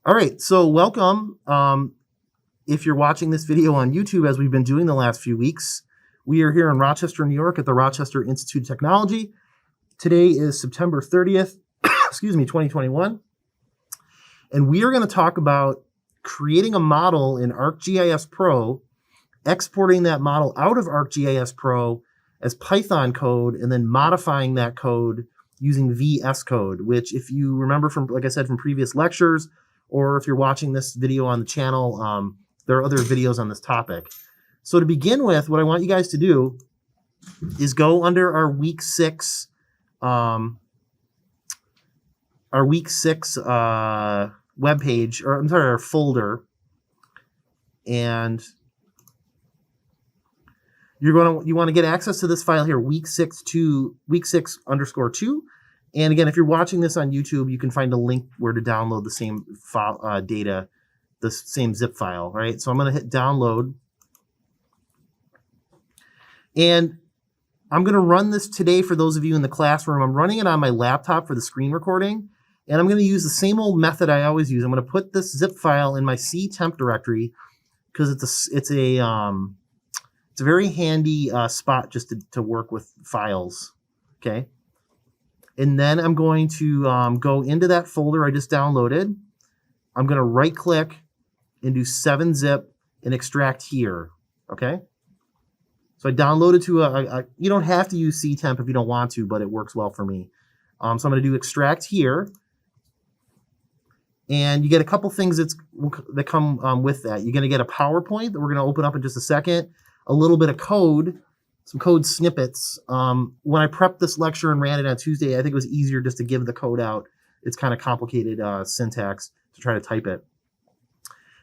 All right, so welcome. If you're watching this video on YouTube, as we've been doing the last few weeks, we are here in Rochester, New York at the Rochester Institute of Technology. Today is September 30th, 2021. And we are going to talk about creating a model in ArcGIS Pro, exporting that model out of ArcGIS Pro as Python code, and then modifying that code using VS Code, which if you remember from, like I said, from previous lectures, or if you're watching this video on the channel, there are other videos on this topic. So to begin with, what I want you guys to do is go under our week six webpage, or I'm sorry, our folder, and you want to get access to this file here, week 6_2. And again, if you're watching this on YouTube, you can find a link where to download the same file, data, the same zip file, right? So I'm going to hit download. And I'm going to run this today for those of you in the classroom. I'm running it on my laptop for the screen recording. And I'm going to use the same old method I always use. I'm going to put this zip file in my C temp directory because it's a very handy spot just to work with files, okay? And then I'm going to go into that folder I just downloaded. I'm going to right click and do 7-zip and extract here, okay? So I downloaded to you don't have to use CTemp if you don't want to, but it works well for me. So I'm going to do extract here. And you get a couple things that come with that. You're going to get a PowerPoint that we're going to open up in just a second, a little bit of code, some code snippets. When I prepped this lecture and ran it on Tuesday, I think it was easier just to give the code out. It's kind of complicated syntax to try to type it.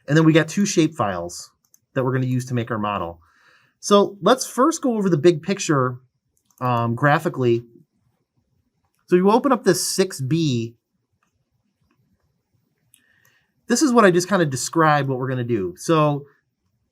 And then we got 2 shapefiles that we're going to use to make our model. So let's first go over the big picture graphically. So you open up this 6B. This is what I just kind of described what we're going to do. So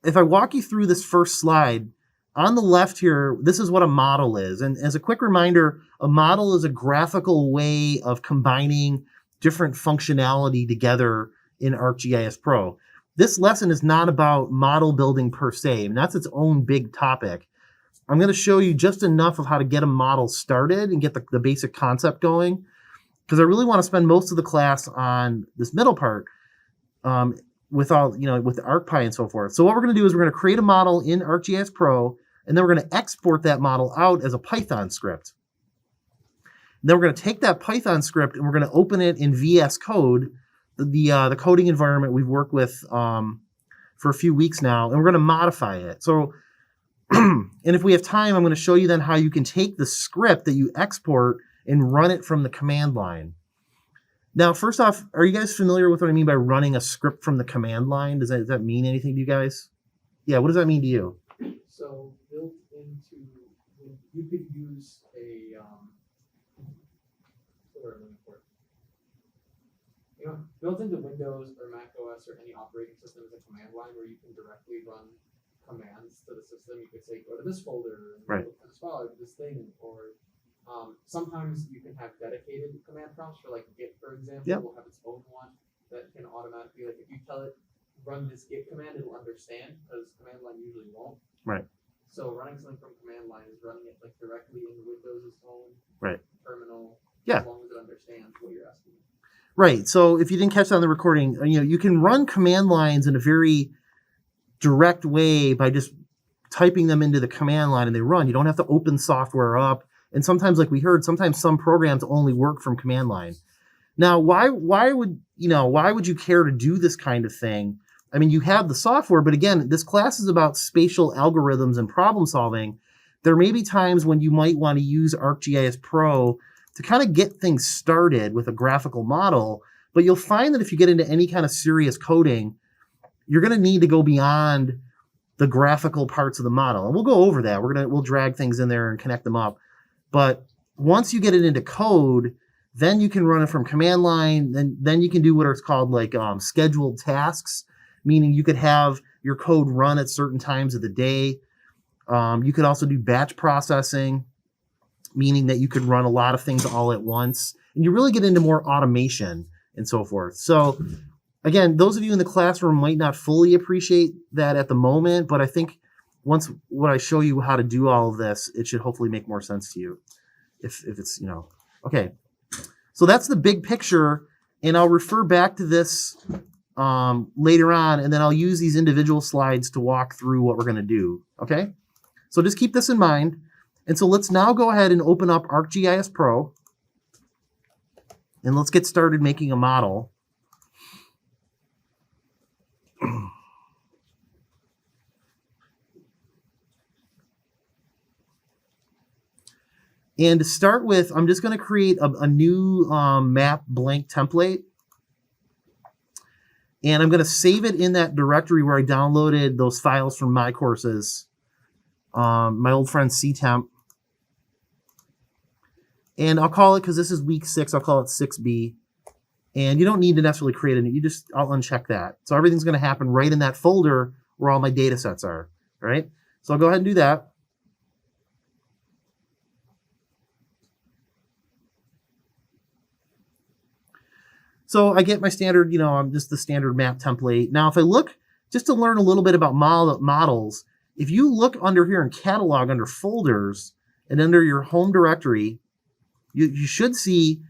if I walk you through this first slide, on the left here, this is what a model is. And as a quick reminder, a model is a graphical way of combining different functionality together in ArcGIS Pro. This lesson is not about model building per se, and that's its own big topic. I'm going to show you just enough of how to get a model started and get the basic concept going, because I really want to spend most of the class on this middle part. With ArcPy and so forth. So what we're going to do is we're going to create a model in ArcGIS Pro, and then we're going to export that model out as a Python script. And then we're going to take that Python script and we're going to open it in VS Code, the coding environment we've worked with for a few weeks now, and we're going to modify it. So, and if we have time, I'm going to show you then how you can take the script that you export and run it from the command line. Now, first off, are you guys familiar with what I mean by running a script from the command line? Does that mean anything to you guys? Yeah, what does that mean to you? So built into, you could use a, built into Windows or Mac OS or any operating system is a command line where you can directly run commands to the system. You could say, go to this folder, and right, look for this file, this thing, or sometimes you can have dedicated command prompts for like Git, for example. Yep. Will have its own one that can automatically, like if you tell it run this Git command, it'll understand, because command line usually won't. Right. So running something from command line is running it like directly in Windows' own terminal, yeah, as long as it understands what you're asking. Right. So if you didn't catch that on the recording, you can run command lines in a very direct way by just typing them into the command line and they run. You don't have to open software up. And sometimes, like we heard, sometimes some programs only work from command line. Now, why would you care to do this kind of thing? I mean, you have the software, but again, this class is about spatial algorithms and problem solving. There may be times when you might want to use ArcGIS Pro to kind of get things started with a graphical model, but you'll find that if you get into any kind of serious coding, you're going to need to go beyond the graphical parts of the model. And we'll go over that. We'll drag things in there and connect them up. But once you get it into code, then you can run it from command line. Then you can do what are called like scheduled tasks, meaning you could have your code run at certain times of the day. You could also do batch processing, meaning that you could run a lot of things all at once. And you really get into more automation and so forth. So again, those of you in the classroom might not fully appreciate that at the moment, but I think once when I show you how to do all of this, it should hopefully make more sense to you. If it's, okay. So that's the big picture, and I'll refer back to this later on, and then I'll use these individual slides to walk through what we're going to do, okay? So just keep this in mind. And so let's now go ahead and open up ArcGIS Pro, and let's get started making a model. And to start with, I'm just going to create a new map blank template. And I'm going to save it in that directory where I downloaded those files from my courses, my old friend CTemp. And I'll call it, because this is week 6, I'll call it 6B. And you don't need to necessarily create it. I'll uncheck that. So everything's going to happen right in that folder where all my data sets are, right? So I'll go ahead and do that. So I get my standard, I'm just the standard map template. Now, if I look, just to learn a little bit about models, if you look under here in catalog, under folders, and under your home directory, you should see,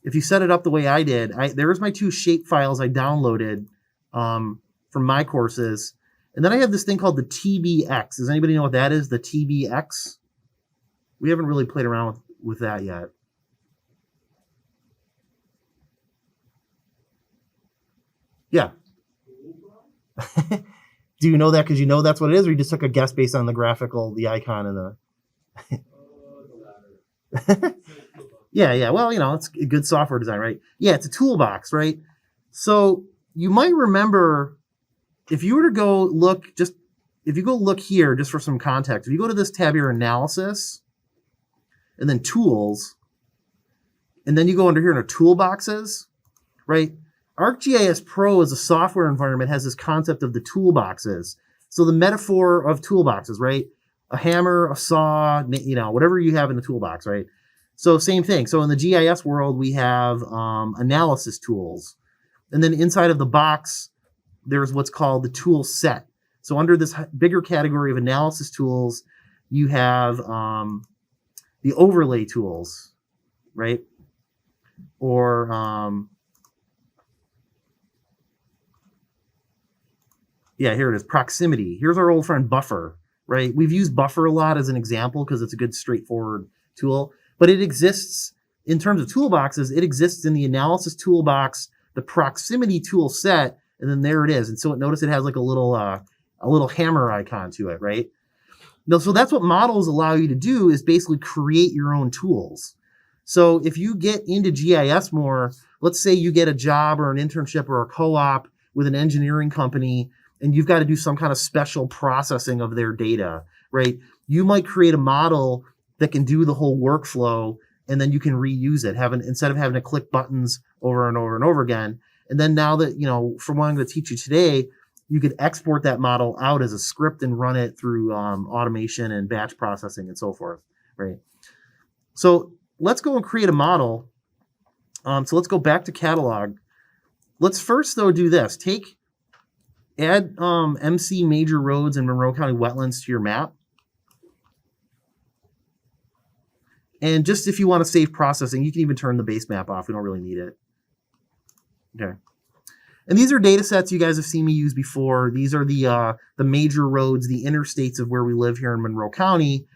if you set it up the way I did, there's my 2 shape files I downloaded from my courses. And then I have this thing called the TBX. Does anybody know what that is, the TBX? We haven't really played around with that yet. Yeah. Do you know that because you know that's what it is, or you just took a guess based on the icon and the... Yeah. Well, it's a good software design, right? Yeah, it's a toolbox, right? So you might remember, if you were to go look, if you go look here, just for some context, if you go to this tab here, Analysis, and then Tools, and then you go under here into Toolboxes, right? ArcGIS Pro as a software environment has this concept of the toolboxes. So the metaphor of toolboxes, right? A hammer, a saw, whatever you have in the toolbox, right? So same thing. So in the GIS world, we have analysis tools. And then inside of the box, there's what's called the tool set. So under this bigger category of analysis tools, you have the overlay tools, right? Or... yeah, here it is, proximity. Here's our old friend Buffer, right? We've used Buffer a lot as an example because it's a good straightforward tool, but it exists in terms of toolboxes. It exists in the analysis toolbox, the proximity tool set, and then there it is. And so notice it has like a little hammer icon to it, right? No, so that's what models allow you to do, is basically create your own tools. So if you get into GIS more, let's say you get a job or an internship or a co-op with an engineering company, and you've got to do some kind of special processing of their data, right? You might create a model that can do the whole workflow, and then you can reuse it, instead of having to click buttons over and over and over again. And then now that, from what I'm going to teach you today, you could export that model out as a script and run it through automation and batch processing and so forth, right? So let's go and create a model. So let's go back to catalog. Let's first, though, do this. Add MC major roads and Monroe County wetlands to your map. And just if you want to save processing, you can even turn the base map off. We don't really need it. Okay. And these are data sets you guys have seen me use before. These are the major roads, the interstates of where we live here in Monroe County.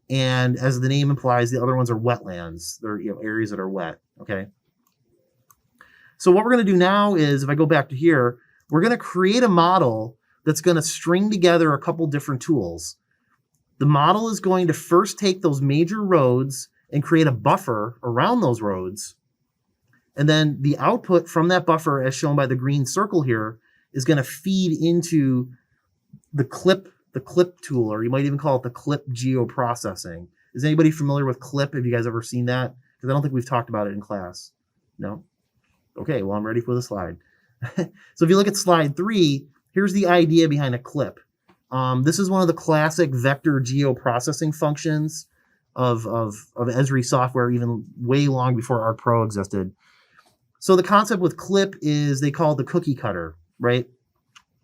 And as the name implies, the other ones are wetlands. They're areas that are wet. Okay. So what we're going to do now is, if I go back to here, we're going to create a model that's going to string together a couple different tools. The model is going to first take those major roads and create a buffer around those roads. And then the output from that buffer, as shown by the green circle here, is going to feed into the clip tool, or you might even call it the clip geoprocessing. Is anybody familiar with clip? Have you guys ever seen that? Because I don't think we've talked about it in class. No? Okay, well, I'm ready for the slide. So if you look at slide 3, here's the idea behind a clip. This is one of the classic vector geoprocessing functions of Esri software, even way long before ArcPro existed. So the concept with clip is they call it the cookie cutter, right?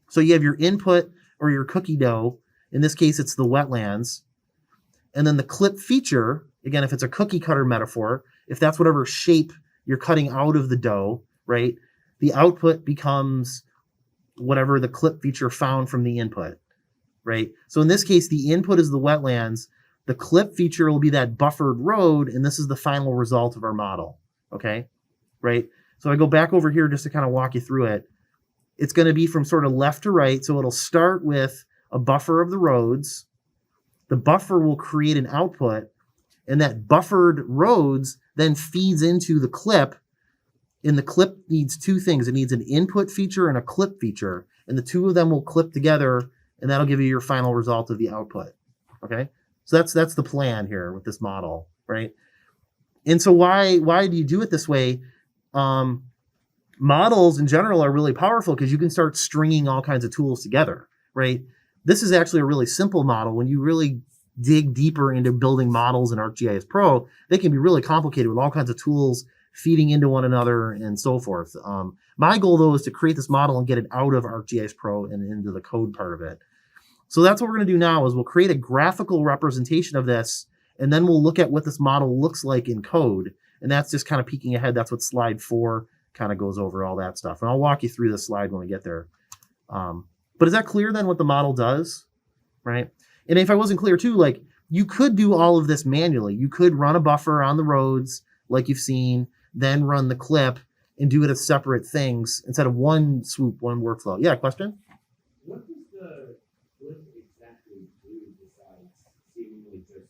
So you have your input or your cookie dough. In this case, it's the wetlands. And then the clip feature, again, if it's a cookie cutter metaphor, if that's whatever shape you're cutting out of the dough, right? The output becomes whatever the clip feature found from the input, right? So in this case, the input is the wetlands. The clip feature will be that buffered road, and this is the final result of our model, okay? Right? So I go back over here just to kind of walk you through it. It's going to be from sort of left to right, so it'll start with a buffer of the roads. The buffer will create an output, and that buffered roads then feeds into the clip, and the clip needs two things. It needs an input feature and a clip feature, and the two of them will clip together, and that'll give you your final result of the output, okay? So that's the plan here with this model, right? And so why do you do it this way? Models in general are really powerful because you can start stringing all kinds of tools together, right? This is actually a really simple model. When you really dig deeper into building models in ArcGIS Pro, they can be really complicated with all kinds of tools feeding into one another and so forth. My goal, though, is to create this model and get it out of ArcGIS Pro and into the code part of it. So that's what we're going to do now is we'll create a graphical representation of this, and then we'll look at what this model looks like in code. And that's just kind of peeking ahead. That's what slide 4 kind of goes over, all that stuff. And I'll walk you through this slide when we get there. But is that clear then what the model does, right? And if I wasn't clear too, like you could do all of this manually. You could run a buffer on the roads like you've seen, then run the clip and do it as separate things instead of one swoop, one workflow. Yeah, question? What does the clip exactly do besides seemingly just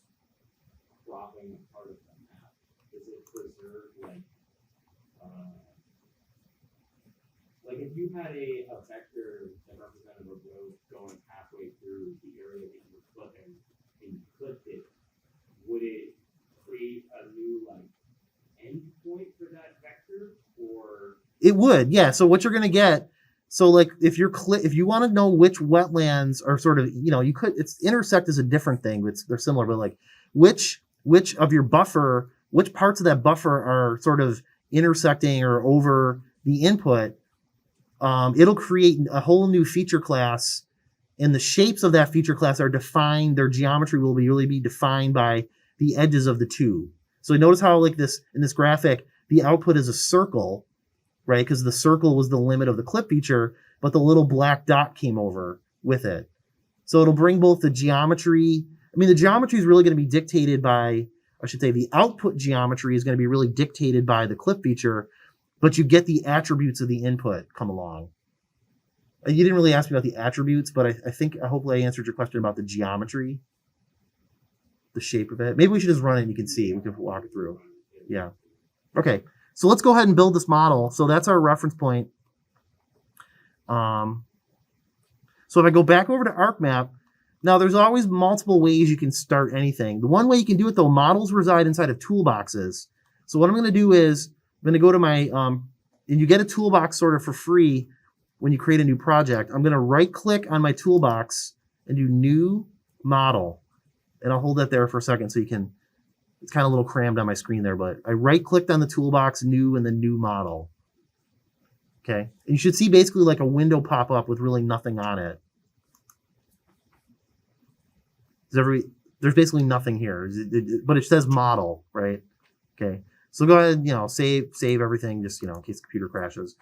cropping a part of the map? Does it preserve like if you had a vector that represented a road going halfway through the area that you were clipping and you clipped it, would it create a new endpoint for that vector, or? It would, yeah. So what you're going to get, so like if you want to know which wetlands are sort of, you could, it's intersect is a different thing, but they're similar, but like which of your buffer, which parts of that buffer are sort of intersecting or over the input, it'll create a whole new feature class, and the shapes of that feature class are defined, their geometry will really be defined by the edges of the two. So notice how like this, in this graphic, the output is a circle, right? Because the circle was the limit of the clip feature, but the little black dot came over with it. So it'll bring both the geometry. I mean, the geometry is really going to be dictated by, I should say, the output geometry is going to be really dictated by the clip feature, but you get the attributes of the input come along. You didn't really ask me about the attributes, but I think, hopefully I answered your question about the geometry, the shape of it. Maybe we should just run it and you can see. We can walk it through. Yeah. Okay. So let's go ahead and build this model. So that's our reference point. So if I go back over to ArcMap, now there's always multiple ways you can start anything. The one way you can do it though, models reside inside of toolboxes. So what I'm going to do is I'm going to go to my, and you get a toolbox sort of for free when you create a new project. I'm going to right click on my toolbox and do new model. And I'll hold that there for a second so you can, it's kind of a little crammed on my screen there, but I right clicked on the toolbox, new, and then new model. Okay. And you should see basically like a window pop up with really nothing on it. There's basically nothing here, but it says model, right? Okay. So go ahead, save everything just, in case the computer crashes.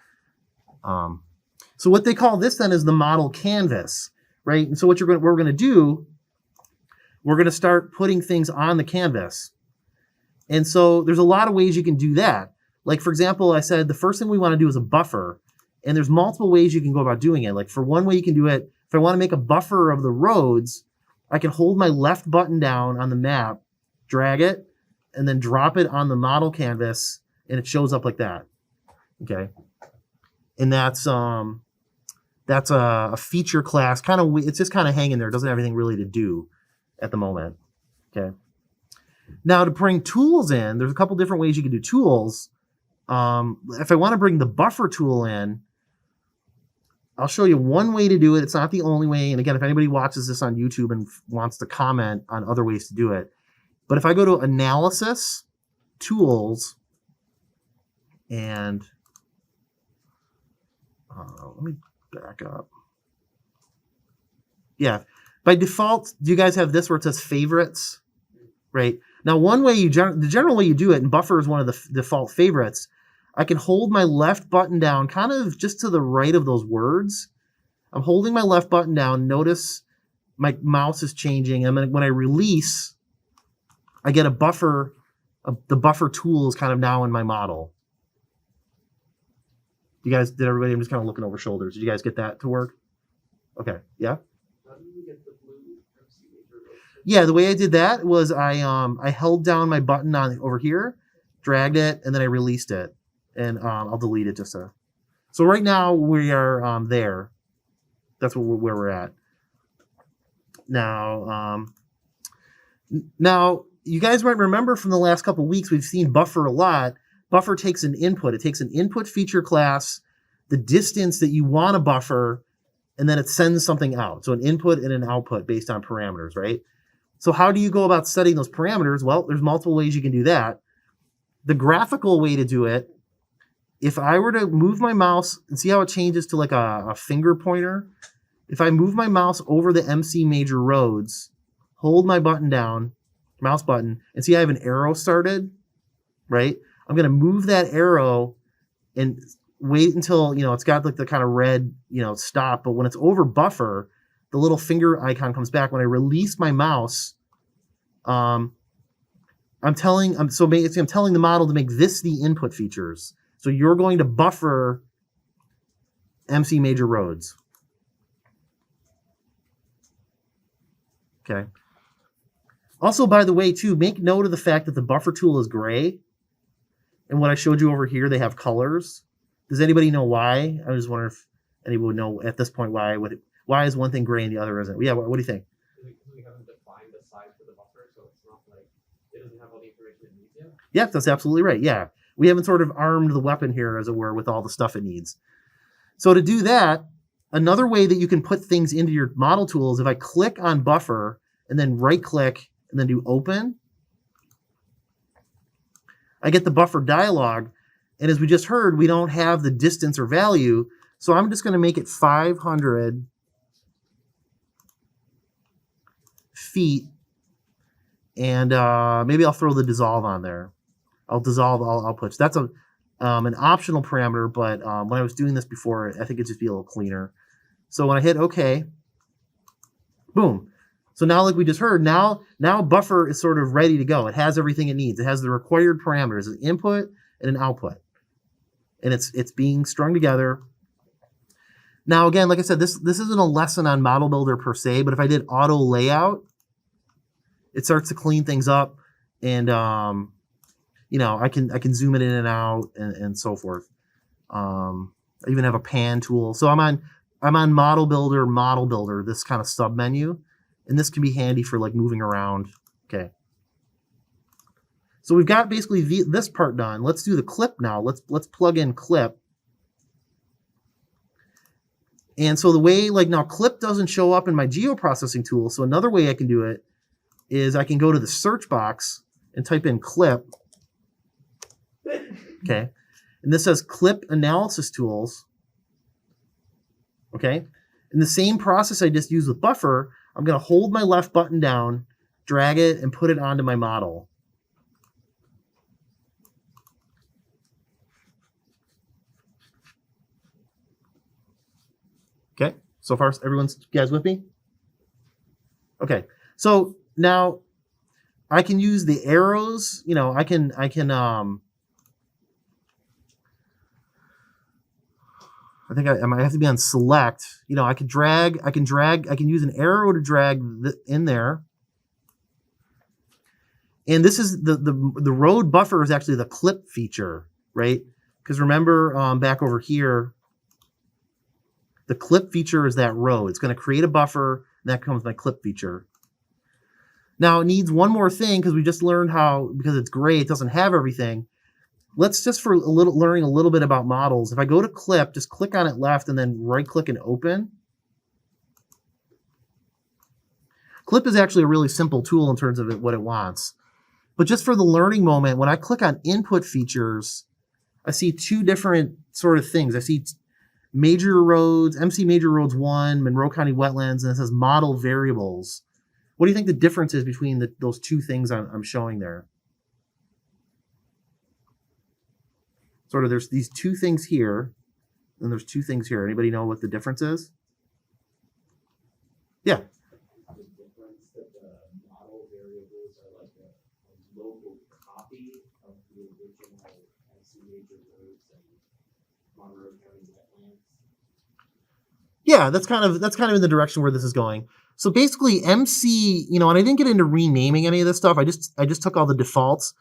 So what they call this then is the model canvas, right? And so what we're going to do, we're going to start putting things on the canvas. And so there's a lot of ways you can do that. Like, for example, I said the first thing we want to do is a buffer. And there's multiple ways you can go about doing it. Like for one way you can do it, if I want to make a buffer of the roads, I can hold my left button down on the map, drag it, and then drop it on the model canvas, and it shows up like that. Okay. And that's a feature class. It's just kind of hanging there. It doesn't have anything really to do at the moment. Okay. Now to bring tools in, there's a couple different ways you can do tools. If I want to bring the buffer tool in, I'll show you one way to do it. It's not the only way. And again, if anybody watches this on YouTube and wants to comment on other ways to do it, but if I go to Analysis, Tools, and let me back up. Yeah, by default, do you guys have this where it says favorites? Right. Now, one way the general way you do it, and buffer is one of the default favorites, I can hold my left button down kind of just to the right of those words. I'm holding my left button down. Notice my mouse is changing. And then when I release, I get a buffer. The buffer tool is kind of now in my model. You guys, did everybody? I'm just kind of looking over shoulders. Did you guys get that to work? Okay. Yeah. How do you get the blue MC major road? Yeah, the way I did that was I held down my button on over here, dragged it, and then I released it. And I'll delete it just so. So right now we are there. That's where we're at. Now, now you guys might remember from the last couple of weeks we've seen buffer a lot. Buffer takes an input. It takes an input feature class, the distance that you want to buffer, and then it sends something out. So an input and an output based on parameters, right? So how do you go about setting those parameters? Well, there's multiple ways you can do that. The graphical way to do it, if I were to move my mouse and see how it changes to like a finger pointer, if I move my mouse over the MC major roads, hold my button down, mouse button, and see I have an arrow started, right? I'm going to move that arrow and wait until, it's got like the kind of red, stop. But when it's over buffer, the little finger icon comes back. When I release my mouse, I'm telling the model to make this the input features. So you're going to buffer MC major roads. Okay. Also, by the way, too, make note of the fact that the buffer tool is gray. And what I showed you over here, they have colors. Does anybody know why? I just wonder if anybody would know at this point why is one thing gray and the other isn't. Yeah, what do you think? Because we haven't defined the size for the buffer, so it's not like it doesn't have all the information it needs yet. Yeah, that's absolutely right. Yeah. We haven't sort of armed the weapon here, as it were, with all the stuff it needs. So to do that, another way that you can put things into your model tool is if I click on buffer and then right click and then do open, I get the buffer dialog. And as we just heard, we don't have the distance or value. So I'm just going to make it 500 feet. And maybe I'll throw the dissolve on there. I'll dissolve all outputs. That's an optional parameter, but when I was doing this before, I think it'd just be a little cleaner. So when I hit OK, boom. So now, like we just heard, now buffer is sort of ready to go. It has everything it needs. It has the required parameters, an input and an output. And it's being strung together. Now, again, like I said, this isn't a lesson on Model Builder per se, but if I did auto layout, it starts to clean things up. And, I can zoom it in and out and so forth. I even have a pan tool. So I'm on Model Builder, this kind of sub menu. And this can be handy for like moving around. Okay. So we've got basically this part done. Let's do the clip now. Let's plug in clip. And so the way, like now clip doesn't show up in my geoprocessing tool. So another way I can do it is I can go to the search box and type in clip. Okay. And this says clip analysis tools. Okay. In the same process I just used with buffer, I'm going to hold my left button down, drag it, and put it onto my model. Okay, so far, you guys with me? Okay, so now I can use the arrows. I can I think I might have to be on select. I can use an arrow to drag in there. And this is the road buffer is actually the clip feature, right? Because remember back over here, the clip feature is that road. It's going to create a buffer, and that comes my clip feature. Now it needs one more thing because we just learned how, because it's gray, it doesn't have everything. Let's just learning a little bit about models. If I go to clip, just click on it left and then right click and open. Clip is actually a really simple tool in terms of what it wants. But just for the learning moment, when I click on input features, I see two different sort of things. I see major roads, MC Major Roads 1, Monroe County Wetlands, and it says model variables. What do you think the difference is between those two things I'm showing there? Sort of there's these two things here, and there's two things here. Anybody know what the difference is? Yeah. The difference that the model variables are like a local copy of the original MC major roads and Monroe County wetlands. Yeah, that's kind of in the direction where this is going. So basically MC, and I didn't get into renaming any of this stuff. I just took all the defaults.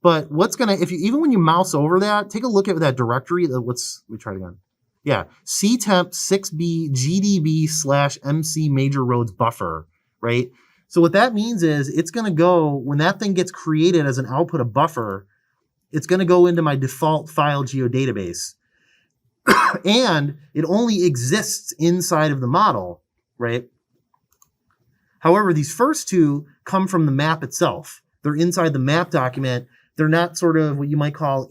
But what's gonna, even when you mouse over that, take a look at that directory. Let me try it again. Yeah, ctemp 6b gdb / MC major roads buffer, right? So what that means is it's gonna go, when that thing gets created as an output of buffer, it's gonna go into my default file geodatabase. And it only exists inside of the model, right? However, these first two come from the map itself. They're inside the map document. They're not sort of what you might call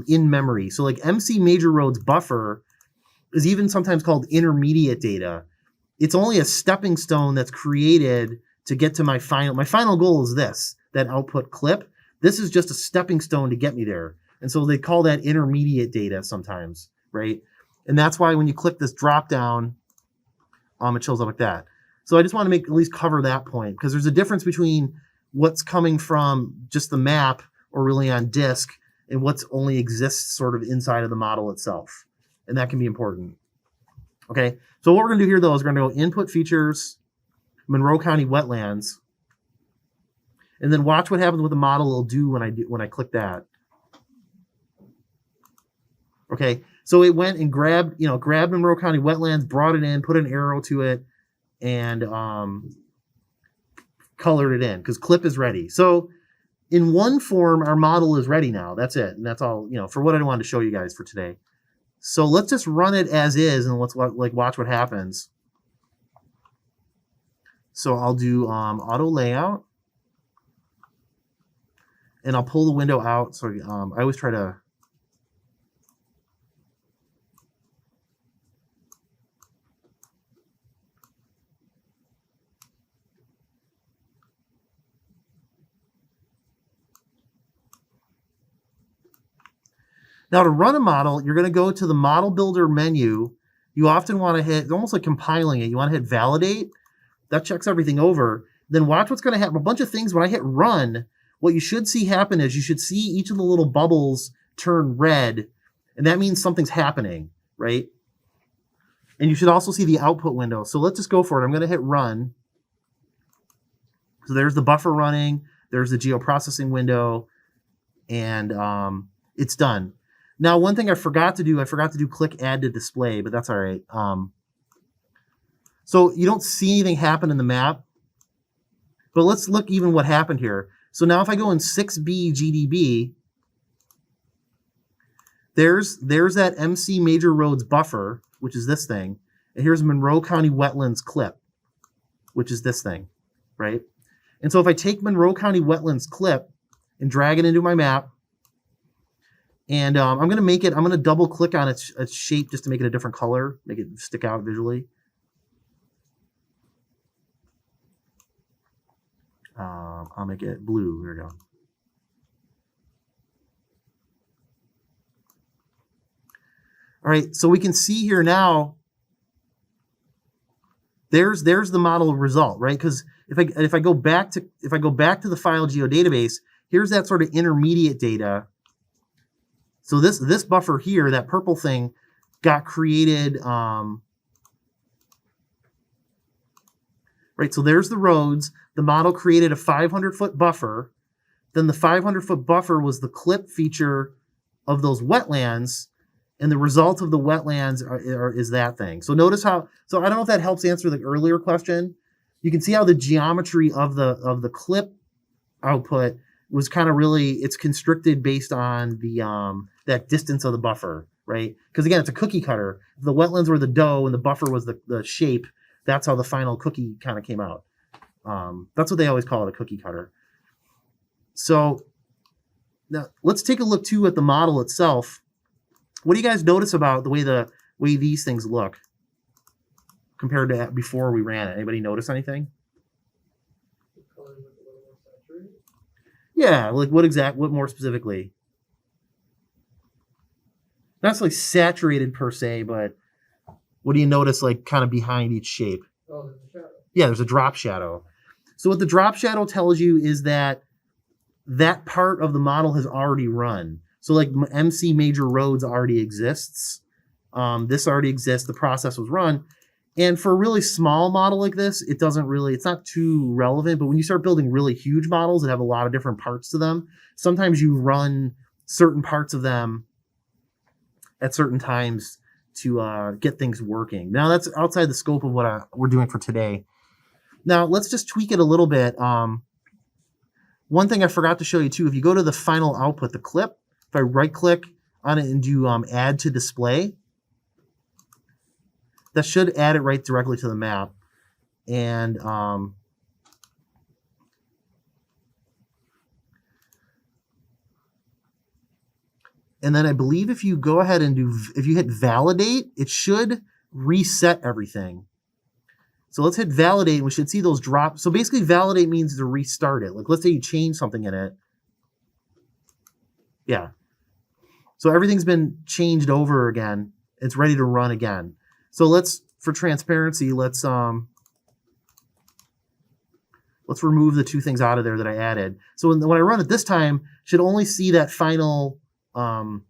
in memory. So like MC Major Roads buffer is even sometimes called intermediate data. It's only a stepping stone that's created to get to my final goal is this, that output clip. This is just a stepping stone to get me there. And so they call that intermediate data sometimes, right? And that's why when you click this drop down, it shows up like that. So I just want to at least cover that point, because there's a difference between what's coming from just the map or really on disk and what's only exists sort of inside of the model itself. And that can be important. Okay, so what we're going to do here, though, is we're going to go input features, Monroe County wetlands, and then watch what happens with the model will do when I click that. Okay, so it went and grabbed Monroe County wetlands, brought it in, put an arrow to it, and colored it in because clip is ready. So in one form, our model is ready now. That's it. And that's all, for what I wanted to show you guys for today. So let's just run it as is and let's watch what happens. So I'll do auto layout and I'll pull the window out. So I always try to Now to run a model, you're going to go to the model builder menu. You often want to hit, almost like compiling it, you want to hit validate. That checks everything over. Then watch what's going to happen. A bunch of things, when I hit run, what you should see happen is you should see each of the little bubbles turn red. And that means something's happening, right? And you should also see the output window. So let's just go for it. I'm going to hit run. So there's the buffer running. There's the geoprocessing window. And it's done. Now, one thing I forgot to do click add to display, but that's all right. So you don't see anything happen in the map, but let's look even what happened here. So now if I go in 6B GDB, there's that MC Major Roads buffer, which is this thing. And here's Monroe County Wetlands clip, which is this thing, right? And so if I take Monroe County Wetlands clip and drag it into my map, and I'm going to double click on its shape just to make it a different color, make it stick out visually. I'll make it blue. There we go. All right, so we can see here now, there's the model result, right? Because if I go back to the file geodatabase, here's that sort of intermediate data. So this buffer here, that purple thing, got created. Right, so there's the roads. The model created a 500-foot buffer. Then the 500-foot buffer was the clip feature of those wetlands, and the result of the wetlands is that thing. So notice how. So I don't know if that helps answer the earlier question. You can see how the geometry of the clip output was kind of really, it's constricted based on the that distance of the buffer, right? Because again, it's a cookie cutter. If the wetlands were the dough and the buffer was the shape, that's how the final cookie kind of came out. That's what they always call it, a cookie cutter. So now let's take a look too at the model itself. What do you guys notice about the way the way these things look compared to before we ran it. Anybody notice anything? The colors look a little more saturated. Yeah, like what more specifically? Not necessarily saturated per se, but what do you notice like kind of behind each shape? Oh, there's a shadow. Yeah, there's a drop shadow. So what the drop shadow tells you is that that part of the model has already run. So like MC major roads already exists. This already exists. The process was run. And for a really small model like this, it's not too relevant. But when you start building really huge models that have a lot of different parts to them, sometimes you run certain parts of them at certain times to get things working. Now that's outside the scope of what we're doing for today. Now let's just tweak it a little bit. One thing I forgot to show you too, if you go to the final output, the clip, if I right click on it and do add to display, that should add it right directly to the map. And then I believe if you go ahead and if you hit validate, it should reset everything. So let's hit validate and we should see those drop. So basically validate means to restart it. Like let's say you change something in it. Yeah. So everything's been changed over again. It's ready to run again. So let's, for transparency, let's remove the two things out of there that I added. So when I run it this time, should only see that final, the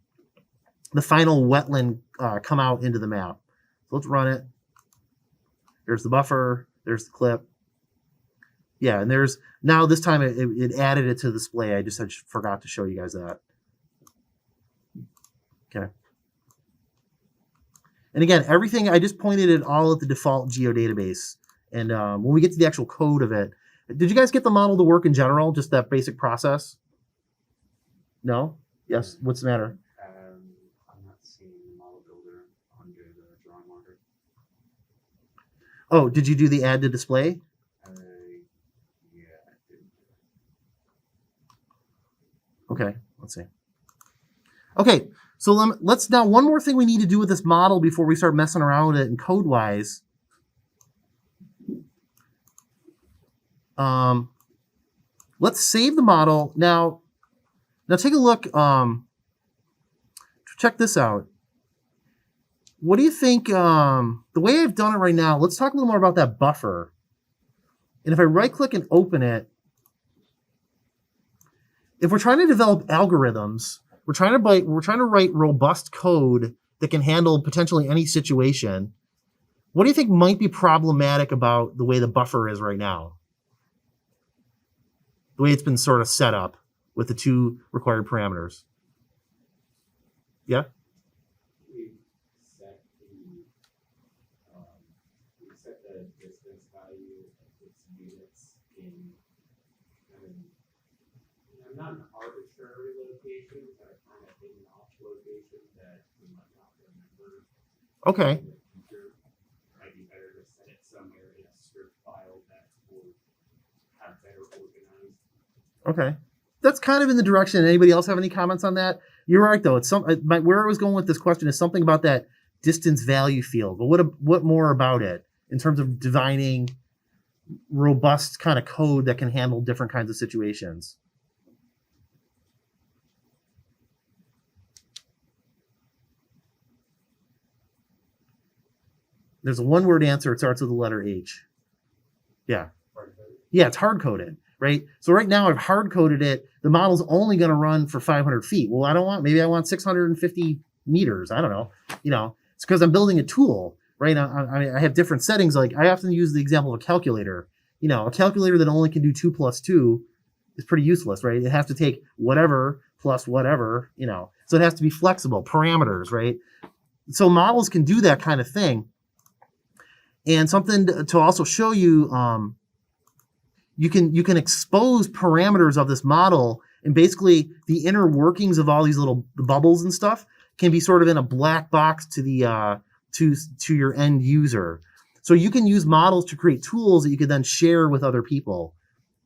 final wetland come out into the map. So let's run it. There's the buffer. There's the clip. Yeah, and there's now this time it added it to the display. I just forgot to show you guys that. Okay. And again, everything I just pointed it all at the default geodatabase. And when we get to the actual code of it, did you guys get the model to work in general? Just that basic process? No? Yes. What's the matter? I'm not seeing the model builder under the drawing marker. Oh, did you do the add to display? Yeah, I did. Okay, let's see. Okay, so let's now, one more thing we need to do with this model before we start messing around with it and code-wise. Let's save the model. Now take a look. Check this out. What do you think? The way I've done it right now, let's talk a little more about that buffer. And if I right click and open it, if we're trying to develop algorithms, we're trying to write robust code that can handle potentially any situation. What do you think might be problematic about the way the buffer is right now? The way it's been sort of set up with the two required parameters. Yeah? We set the distance value of its units in not an arbitrary location, but a kind of hidden off location that we might not remember. Okay. In the future, might be better to set it somewhere in a script file that will have better organized. Okay. That's kind of in the direction. Anybody else have any comments on that? You're right, though. It's where I was going with this question is something about that distance value field. But what more about it in terms of designing robust kind of code that can handle different kinds of situations? There's a one-word answer. It starts with the letter H. Yeah. Yeah, it's hard-coded, right? So right now I've hard-coded it. The model's only going to run for 500 feet. Well, maybe I want 650 meters. I don't know. It's because I'm building a tool, right? I have different settings. Like I often use the example of a calculator. A calculator that only can do 2 plus 2 is pretty useless, right? It has to take whatever plus whatever, so it has to be flexible, parameters, right? So models can do that kind of thing. And something to also show you, you can expose parameters of this model, and basically the inner workings of all these little bubbles and stuff can be sort of in a black box to the to your end user. So you can use models to create tools that you could then share with other people.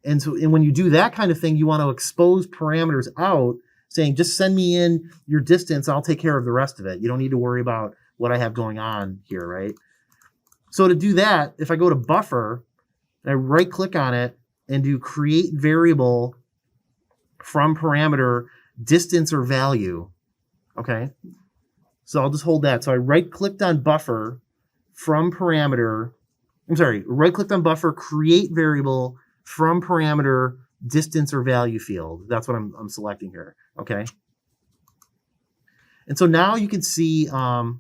And when you do that kind of thing, you want to expose parameters out, saying just send me in your distance, I'll take care of the rest of it. You don't need to worry about what I have going on here, right? So to do that, if I go to buffer, and I right click on it and do create variable from parameter distance or value, okay? So I'll just hold that. So I right clicked on buffer from parameter, right clicked on buffer, create variable from parameter distance or value field. That's what I'm selecting here, okay? And so now you can see, so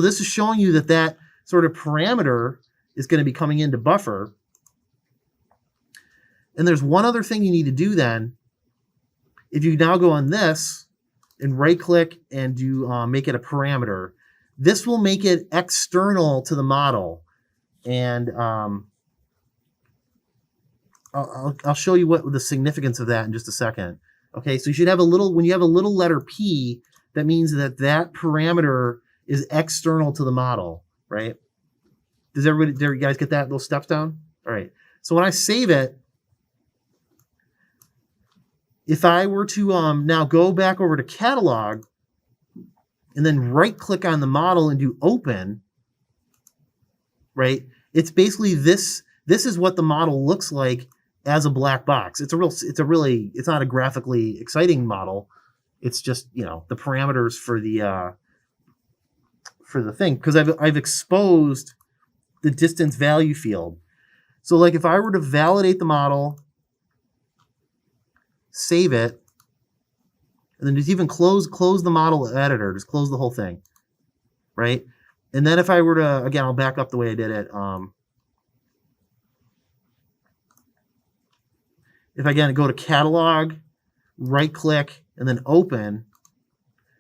this is showing you that that sort of parameter is going to be coming into buffer. And there's one other thing you need to do then. If you now go on this and right click and do make it a parameter, this will make it external to the model. And I'll show you what the significance of that in just a second. Okay, so you should have a little, when you have a little letter P, that means that that parameter is external to the model, right? Does everybody, did you guys get that, those steps down? All right, so when I save it, if I were to now go back over to catalog and then right click on the model and do open, right? It's basically this is what the model looks like as a black box. It's not a graphically exciting model. It's just, you know, the parameters for the thing, because I've exposed the distance value field. So like if I were to validate the model, save it, and then just even close the model editor, just close the whole thing, right? And then if I were to, again, I'll back up the way I did it. If I again go to catalog, right click, and then open.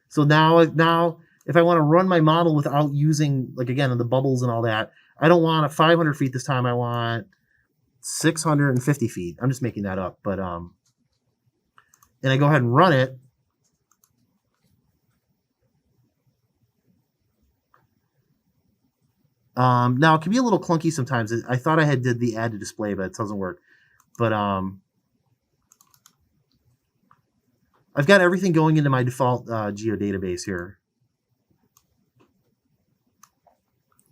So now if I want to run my model without using, like again, the bubbles and all that, I don't want 500 feet this time. I want 650 feet. I'm just making that up, but and I go ahead and run it. Now it can be a little clunky sometimes. I thought I had did the add to display, but it doesn't work. But I've got everything going into my default geodatabase here.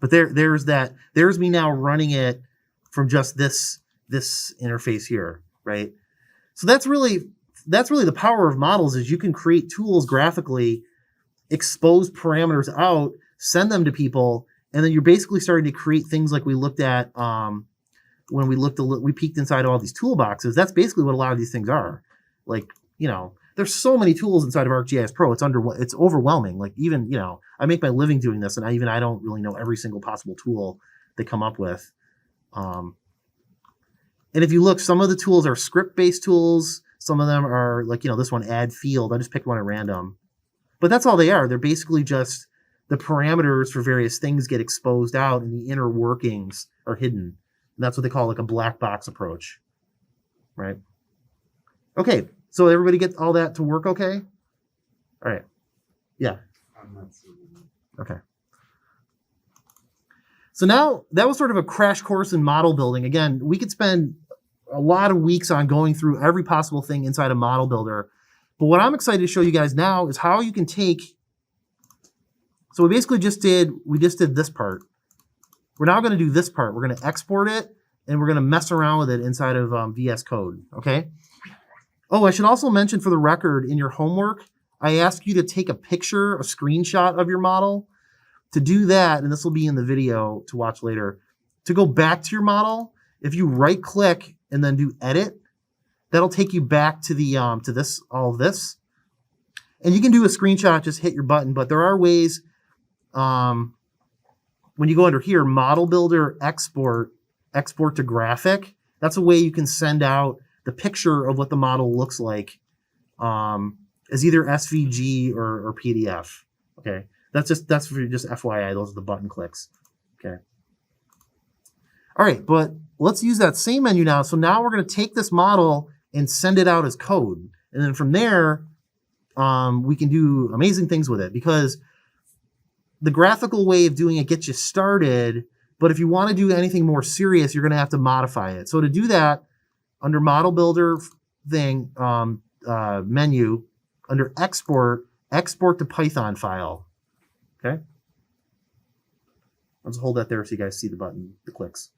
But there's me now running it from just this interface here, right? So that's really the power of models, is you can create tools graphically, expose parameters out, send them to people, and then you're basically starting to create things like we looked at when we peeked inside all these toolboxes. That's basically what a lot of these things are. Like, you know, there's so many tools inside of ArcGIS Pro. It's overwhelming. Like, even, you know, I make my living doing this, and I don't really know every single possible tool they come up with. And if you look, some of the tools are script-based tools. Some of them are like, you know, this one, add field. I just picked one at random. But that's all they are. They're basically just the parameters for various things get exposed out, and the inner workings are hidden. And that's what they call like a black box approach, right? Okay, so everybody get all that to work okay? All right, yeah. I'm not seeing it. Okay. So now that was sort of a crash course in model building. Again, we could spend a lot of weeks on going through every possible thing inside a model builder. But what I'm excited to show you guys now is how you can take, so we basically just did this part. We're now going to do this part. We're going to export it, and we're going to mess around with it inside of VS Code, okay? Oh, I should also mention for the record, in your homework, I ask you to take a picture, a screenshot of your model. To do that, and this will be in the video to watch later, to go back to your model, if you right click and then do edit, that'll take you back to the to this, all of this. And you can do a screenshot, just hit your button, but there are ways, when you go under here, model builder, export to graphic, that's a way you can send out the picture of what the model looks like as either SVG or PDF, okay? That's for just FYI, those are the button clicks, okay? All right, but let's use that same menu now. So now we're gonna take this model and send it out as code. And then from there, we can do amazing things with it, because the graphical way of doing it gets you started, but if you wanna do anything more serious, you're gonna have to modify it. So to do that, under model builder thing, menu, under export to Python file. Okay. I'll just hold that there so you guys see the button, the clicks.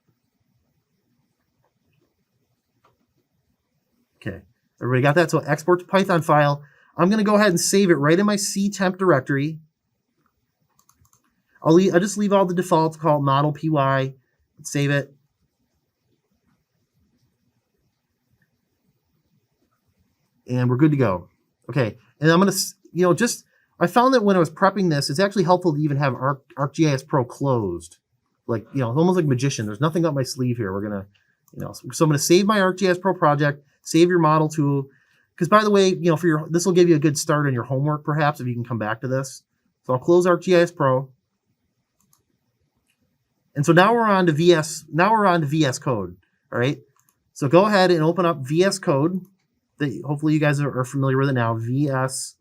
Okay. Everybody got that? So export to Python file. I'm going to go ahead and save it right in my C temp directory. I'll just leave all the defaults, call it model py, save it. And we're good to go. Okay. And I'm going to, I found that when I was prepping this, it's actually helpful to even have ArcGIS Pro closed. Like, almost like magician. There's nothing up my sleeve here. We're going to, so I'm going to save my ArcGIS Pro project, save your model tool. Because by the way, this will give you a good start on your homework, perhaps, if you can come back to this. So I'll close ArcGIS Pro. And so now we're on to VS. Now we're on to VS Code. All right. So go ahead and open up VS Code. Hopefully you guys are familiar with it now. VS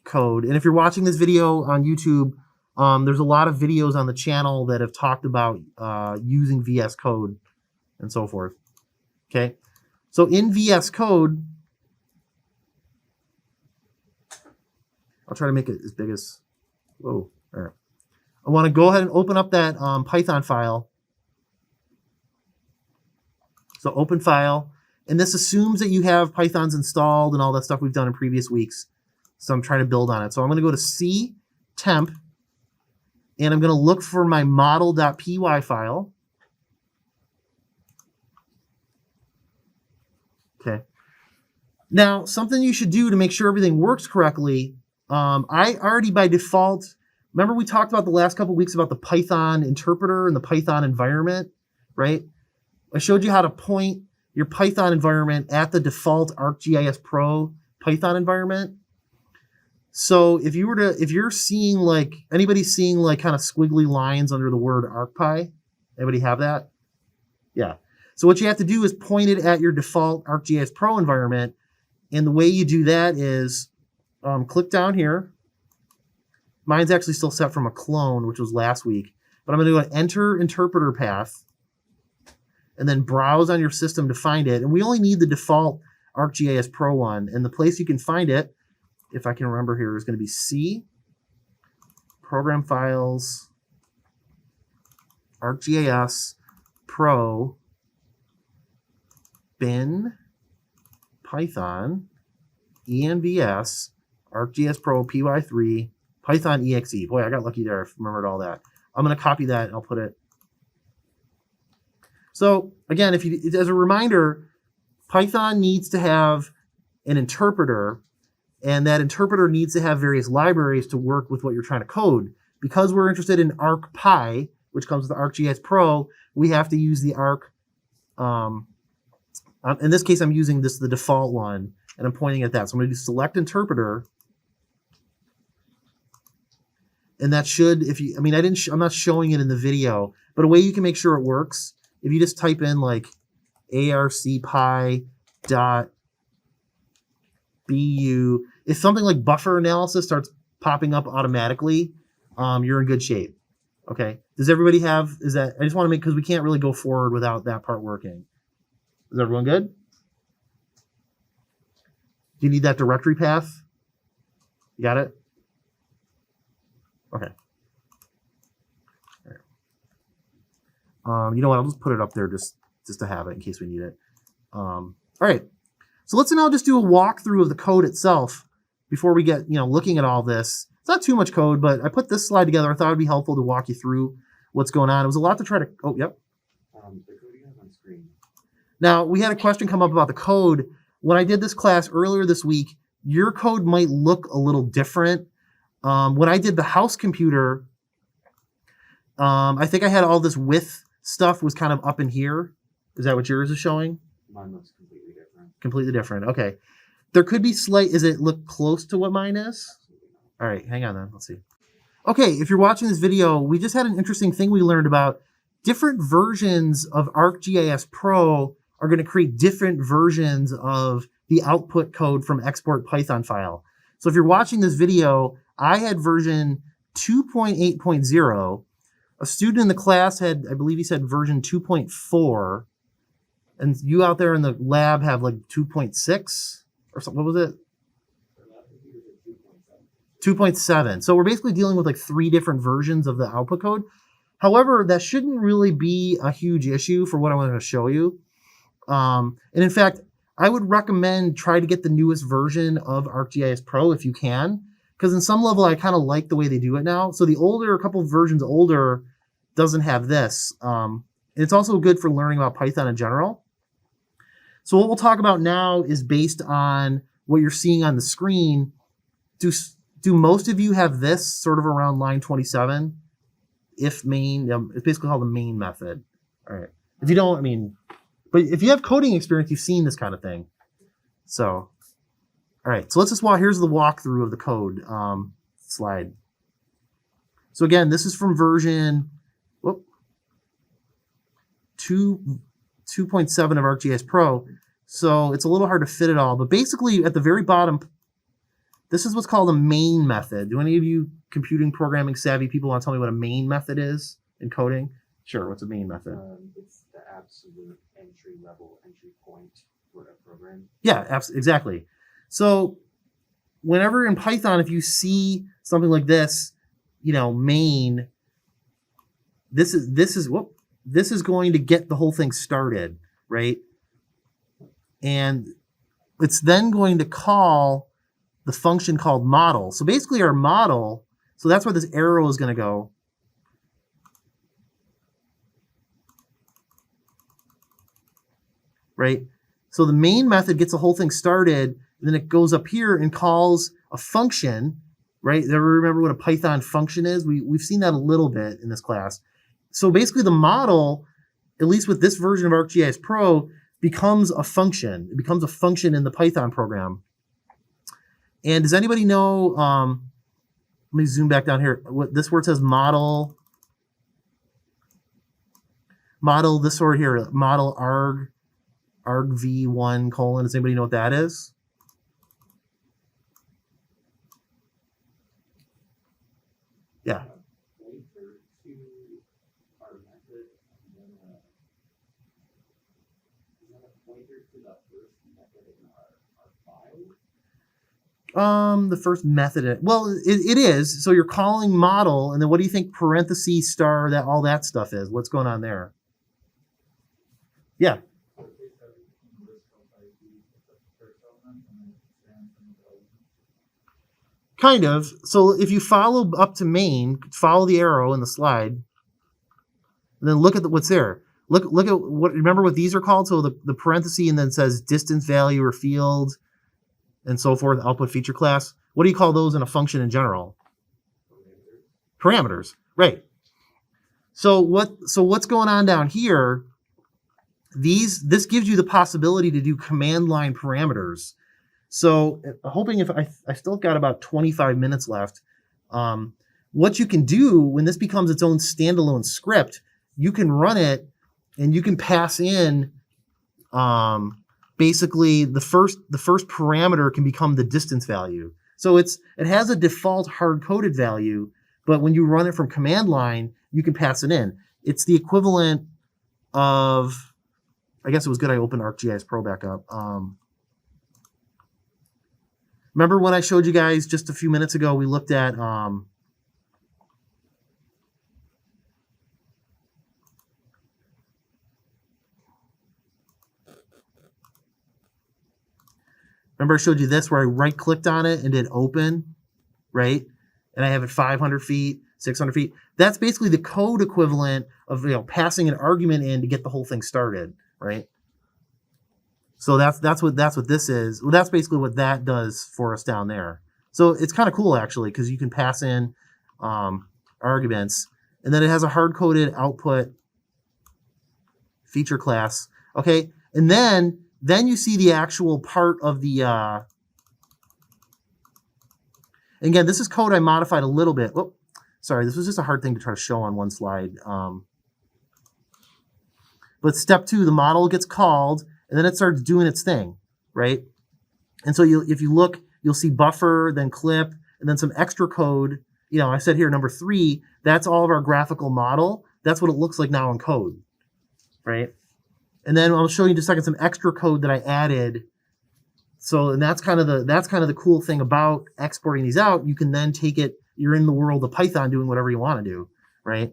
Code. And if you're watching this video on YouTube, there's a lot of videos on the channel that have talked about using VS Code and so forth. Okay. So in VS Code, I'll try to make it as big as, whoa, all right. I want to go ahead and open up that Python file. So open file, and this assumes that you have Pythons installed and all that stuff we've done in previous weeks. So I'm trying to build on it. So I'm going to go to C temp, and I'm going to look for my model.py file. Okay. Now, something you should do to make sure everything works correctly, I already by default, remember we talked about the last couple of weeks about the Python interpreter and the Python environment, right? I showed you how to point your Python environment at the default ArcGIS Pro Python environment. So if you're seeing anybody's seeing kind of squiggly lines under the word ArcPy, anybody have that? Yeah. So what you have to do is point it at your default ArcGIS Pro environment. And the way you do that is click down here. Mine's actually still set from a clone, which was last week. But I'm going to go enter interpreter path and then browse on your system to find it. And we only need the default ArcGIS Pro one. And the place you can find it, if I can remember here, is going to be C, Program Files, ArcGIS Pro, bin, Python, ENVS, ArcGIS Pro, PY3, Python EXE. Boy, I got lucky there. I remembered all that. I'm going to copy that and I'll put it. So again, as a reminder, Python needs to have an interpreter, and that interpreter needs to have various libraries to work with what you're trying to code. Because we're interested in ArcPy, which comes with the ArcGIS Pro, we have to use the Arc. In this case, I'm using the default one, and I'm pointing at that. So I'm going to do select interpreter. And that should, I'm not showing it in the video, but a way you can make sure it works, if you just type in arcpy.bu, if something like buffer analysis starts popping up automatically, you're in good shape. Okay. Does everybody I just want to make, because we can't really go forward without that part working. Is everyone good? Do you need that directory path? You got it? Okay. All right. You know what? I'll just put it up there just to have it in case we need it. All right. So let's now just do a walkthrough of the code itself before we get looking at all this. It's not too much code, but I put this slide together. I thought it'd be helpful to walk you through what's going on. It was a lot to try to. Oh, yep. The code you have on screen. Now we had a question come up about the code. When I did this class earlier this week, your code might look a little different. When I did the house computer, I think I had all this width stuff was kind of up in here. Is that what yours is showing? Mine looks completely different. Completely different. Okay. There could be Is it look close to what mine is? All right. Hang on then. Let's see. Okay. If you're watching this video, we just had an interesting thing we learned about. Different versions of ArcGIS Pro are going to create different versions of the output code from export Python file. So if you're watching this video, I had version 2.8.0. A student in the class I believe he said version 2.4. And you out there in the lab have 2.6 or something. What was it? 2.7. So we're basically dealing with like 3 different versions of the output code. However, that shouldn't really be a huge issue for what I want to show you. And in fact, I would recommend try to get the newest version of ArcGIS Pro if you can, because in some level I kind of like the way they do it now. So the older, a couple of versions older, doesn't have this. And it's also good for learning about Python in general. So what we'll talk about now is based on what you're seeing on the screen. Do most of you have this sort of around line 27? If main, it's basically called the main method. All right. If you don't, I mean, but if you have coding experience, you've seen this kind of thing. So, all right. So let's just here's the walkthrough of the code slide. So again, this is from version 2.7 of ArcGIS Pro. So it's a little hard to fit it all, but basically at the very bottom, this is what's called a main method. Do any of you computing programming savvy people want to tell me what a main method is in coding? Sure, what's a main method? It's the absolute entry point for a program. Yeah, exactly. So whenever in Python, if you see something like this, main, this is going to get the whole thing started, right? And it's then going to call the function called model. So basically our model, so that's where this arrow is going to go. Right? So the main method gets the whole thing started, and then it goes up here and calls a function, right? Ever remember what a Python function is? We've seen that a little bit in this class. So basically the model, at least with this version of ArcGIS Pro, becomes a function. It becomes a function in the Python program. And does anybody know, let me zoom back down here, what this word says model, this word here, model argv1 colon, does anybody know what that is? Yeah. The first method, well, it is. So you're calling model, and then what do you think parentheses star, that all that stuff is? What's going on there? Yeah. Kind of. So if you follow up to main, follow the arrow in the slide, and then look at what's there. Look at what, remember what these are called? So the parenthesis and then says distance value or field and so forth, output feature class. What do you call those in a function in general? Parameters, right. So what's going on down here? This gives you the possibility to do command line parameters. So hoping if I still got about 25 minutes left, what you can do when this becomes its own standalone script, you can run it and you can pass in basically the first parameter can become the distance value. So it has a default hard-coded value, but when you run it from command line, you can pass it in. It's the equivalent of, I guess it was good I opened ArcGIS Pro back up. Remember when I showed you guys just a few minutes ago, we looked at remember I showed you this where I right-clicked on it and did open, right? And I have it 500 feet, 600 feet. That's basically the code equivalent of passing an argument in to get the whole thing started, right? So that's what this is. Well, that's basically what that does for us down there. So it's kind of cool actually because you can pass in arguments, and then it has a hard-coded output feature class. Okay, and then you see the actual part of the. Again, this is code I modified a little bit. Oh, sorry, this was just a hard thing to try to show on one slide. But step 2, the model gets called, and then it starts doing its thing, right? And so if you look, you'll see buffer, then clip, and then some extra code. I said here number 3. That's all of our graphical model. That's what it looks like now in code, right? And then I'll show you in just a second some extra code that I added So, and that's kind of the cool thing about exporting these out. You can then take it, you're in the world of Python doing whatever you want to do, right?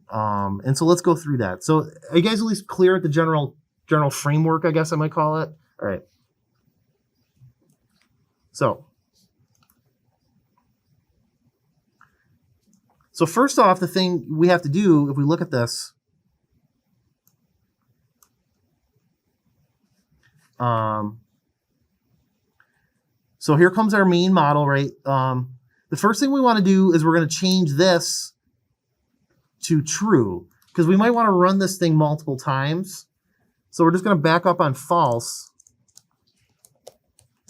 And so let's go through that. So are you guys at least clear at the general framework, I guess I might call it? All right. So first off, the thing we have to do, if we look at this, so here comes our main model, right? The first thing we want to do is we're going to change this to true, because we might want to run this thing multiple times. So we're just going to back up on false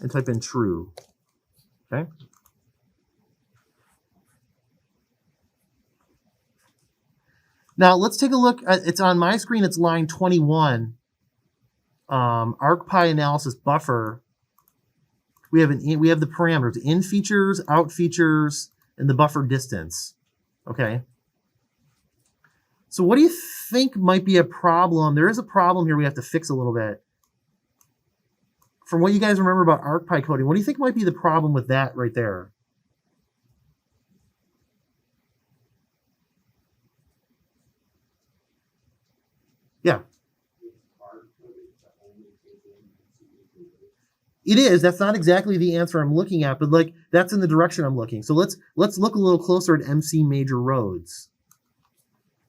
and type in true. Okay. Now let's take a look at, it's on my screen, it's line 21. ArcPy analysis buffer. We have the parameters, in features, out features, and the buffer distance. Okay. So what do you think might be a problem? There is a problem here we have to fix a little bit. From what you guys remember about ArcPy coding, what do you think might be the problem with that right there? Yeah. It is. That's not exactly the answer I'm looking at, but like that's in the direction I'm looking. So let's look a little closer at MC major roads.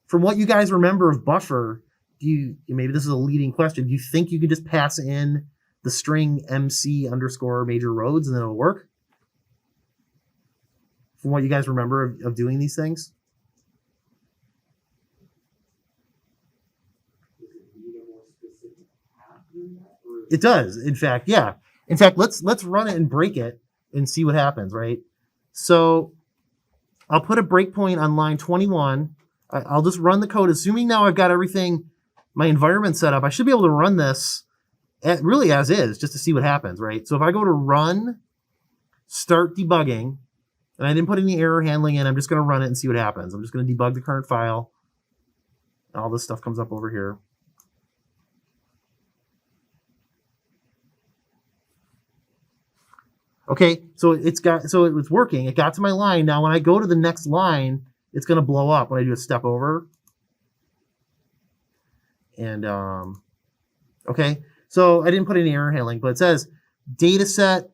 From what you guys remember of buffer, maybe this is a leading question. Do you think you could just pass in the string MC underscore major roads and then it'll work? From what you guys remember of doing these things? It does, in fact, yeah. In fact, let's run it and break it and see what happens, right? So I'll put a breakpoint on line 21. I'll just run the code. Assuming now I've got everything, my environment set up, I should be able to run this really as is, just to see what happens, right? So if I go to run, start debugging, and I didn't put any error handling in, I'm just going to run it and see what happens. I'm just going to debug the current file. All this stuff comes up over here. Okay, so it was working. It got to my line. Now when I go to the next line, it's going to blow up when I do a step over. And okay, so I didn't put any error handling, but it says dataset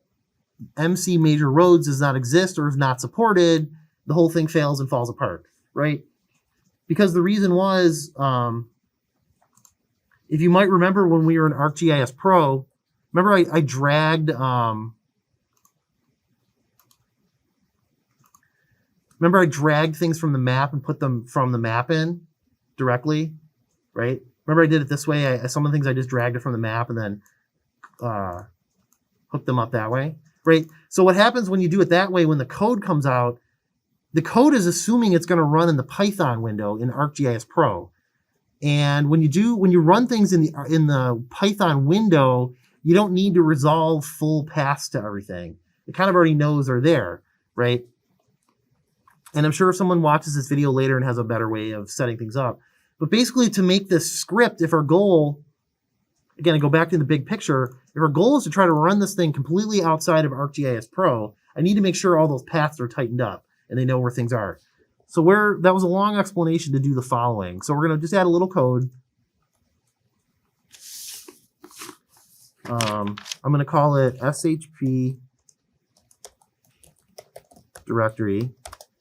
MC major roads does not exist or is not supported. The whole thing fails and falls apart, right? Because the reason was, if you might remember when we were in ArcGIS Pro, remember I dragged things from the map and put them from the map in directly, right? Remember I did it this way. Some of the things I just dragged it from the map and then hooked them up that way, right? So what happens when you do it that way, when the code comes out, the code is assuming it's going to run in the Python window in ArcGIS Pro. And when you run things in the Python window, you don't need to resolve full paths to everything. It kind of already knows they're there, right? And I'm sure if someone watches this video later and has a better way of setting things up. But basically to make this script, if our goal, again, I go back to the big picture, if our goal is to try to run this thing completely outside of ArcGIS Pro, I need to make sure all those paths are tightened up and they know where things are. So that was a long explanation to do the following. So we're going to just add a little code. I'm going to call it SHP directory.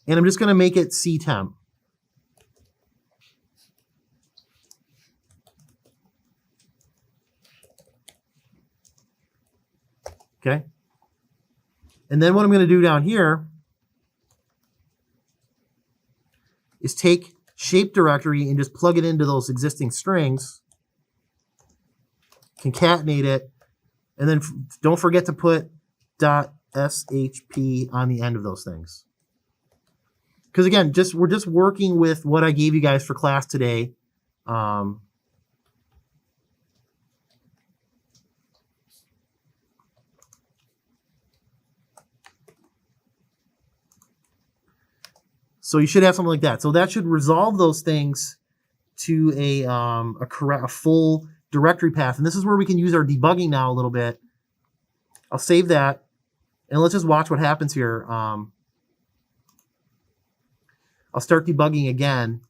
And I'm just going to make it ctemp. Okay. And then what I'm going to do down here is take shape directory and just plug it into those existing strings, concatenate it, and then don't forget to put .shp on the end of those things. Because again, we're just working with what I gave you guys for class today. So you should have something like that. So that should resolve those things to a full directory path. And this is where we can use our debugging now a little bit I'll save that, and let's just watch what happens here. I'll start debugging again.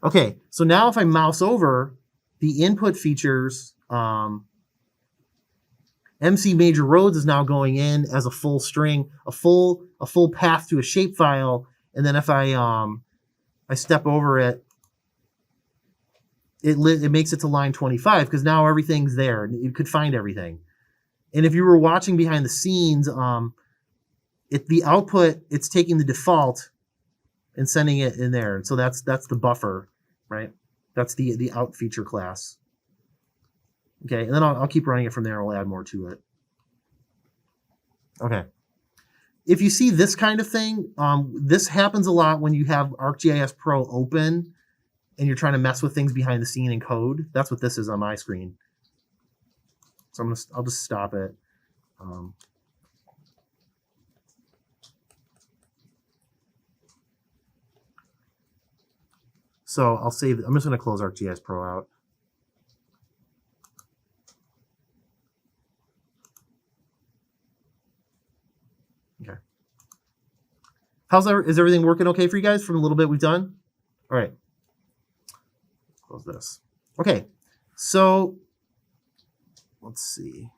Okay, so now if I mouse over, the input features, MC major roads is now going in as a full string, a full path to a shapefile, and then if I step over it, it makes it to line 25 because now everything's there. You could find everything. And if you were watching behind the scenes, the output, it's taking the default and sending it in there. And so that's the buffer, right? That's the out feature class. Okay, and then I'll keep running it from there. I'll add more to it. Okay. If you see this kind of thing, this happens a lot when you have ArcGIS Pro open and you're trying to mess with things behind the scene in code. That's what this is on my screen. So I'll just stop it. So I'll save. I'm just going to close ArcGIS Pro out. Okay. Is everything working okay for you guys from a little bit we've done? All right. Close this. Okay. So let's see.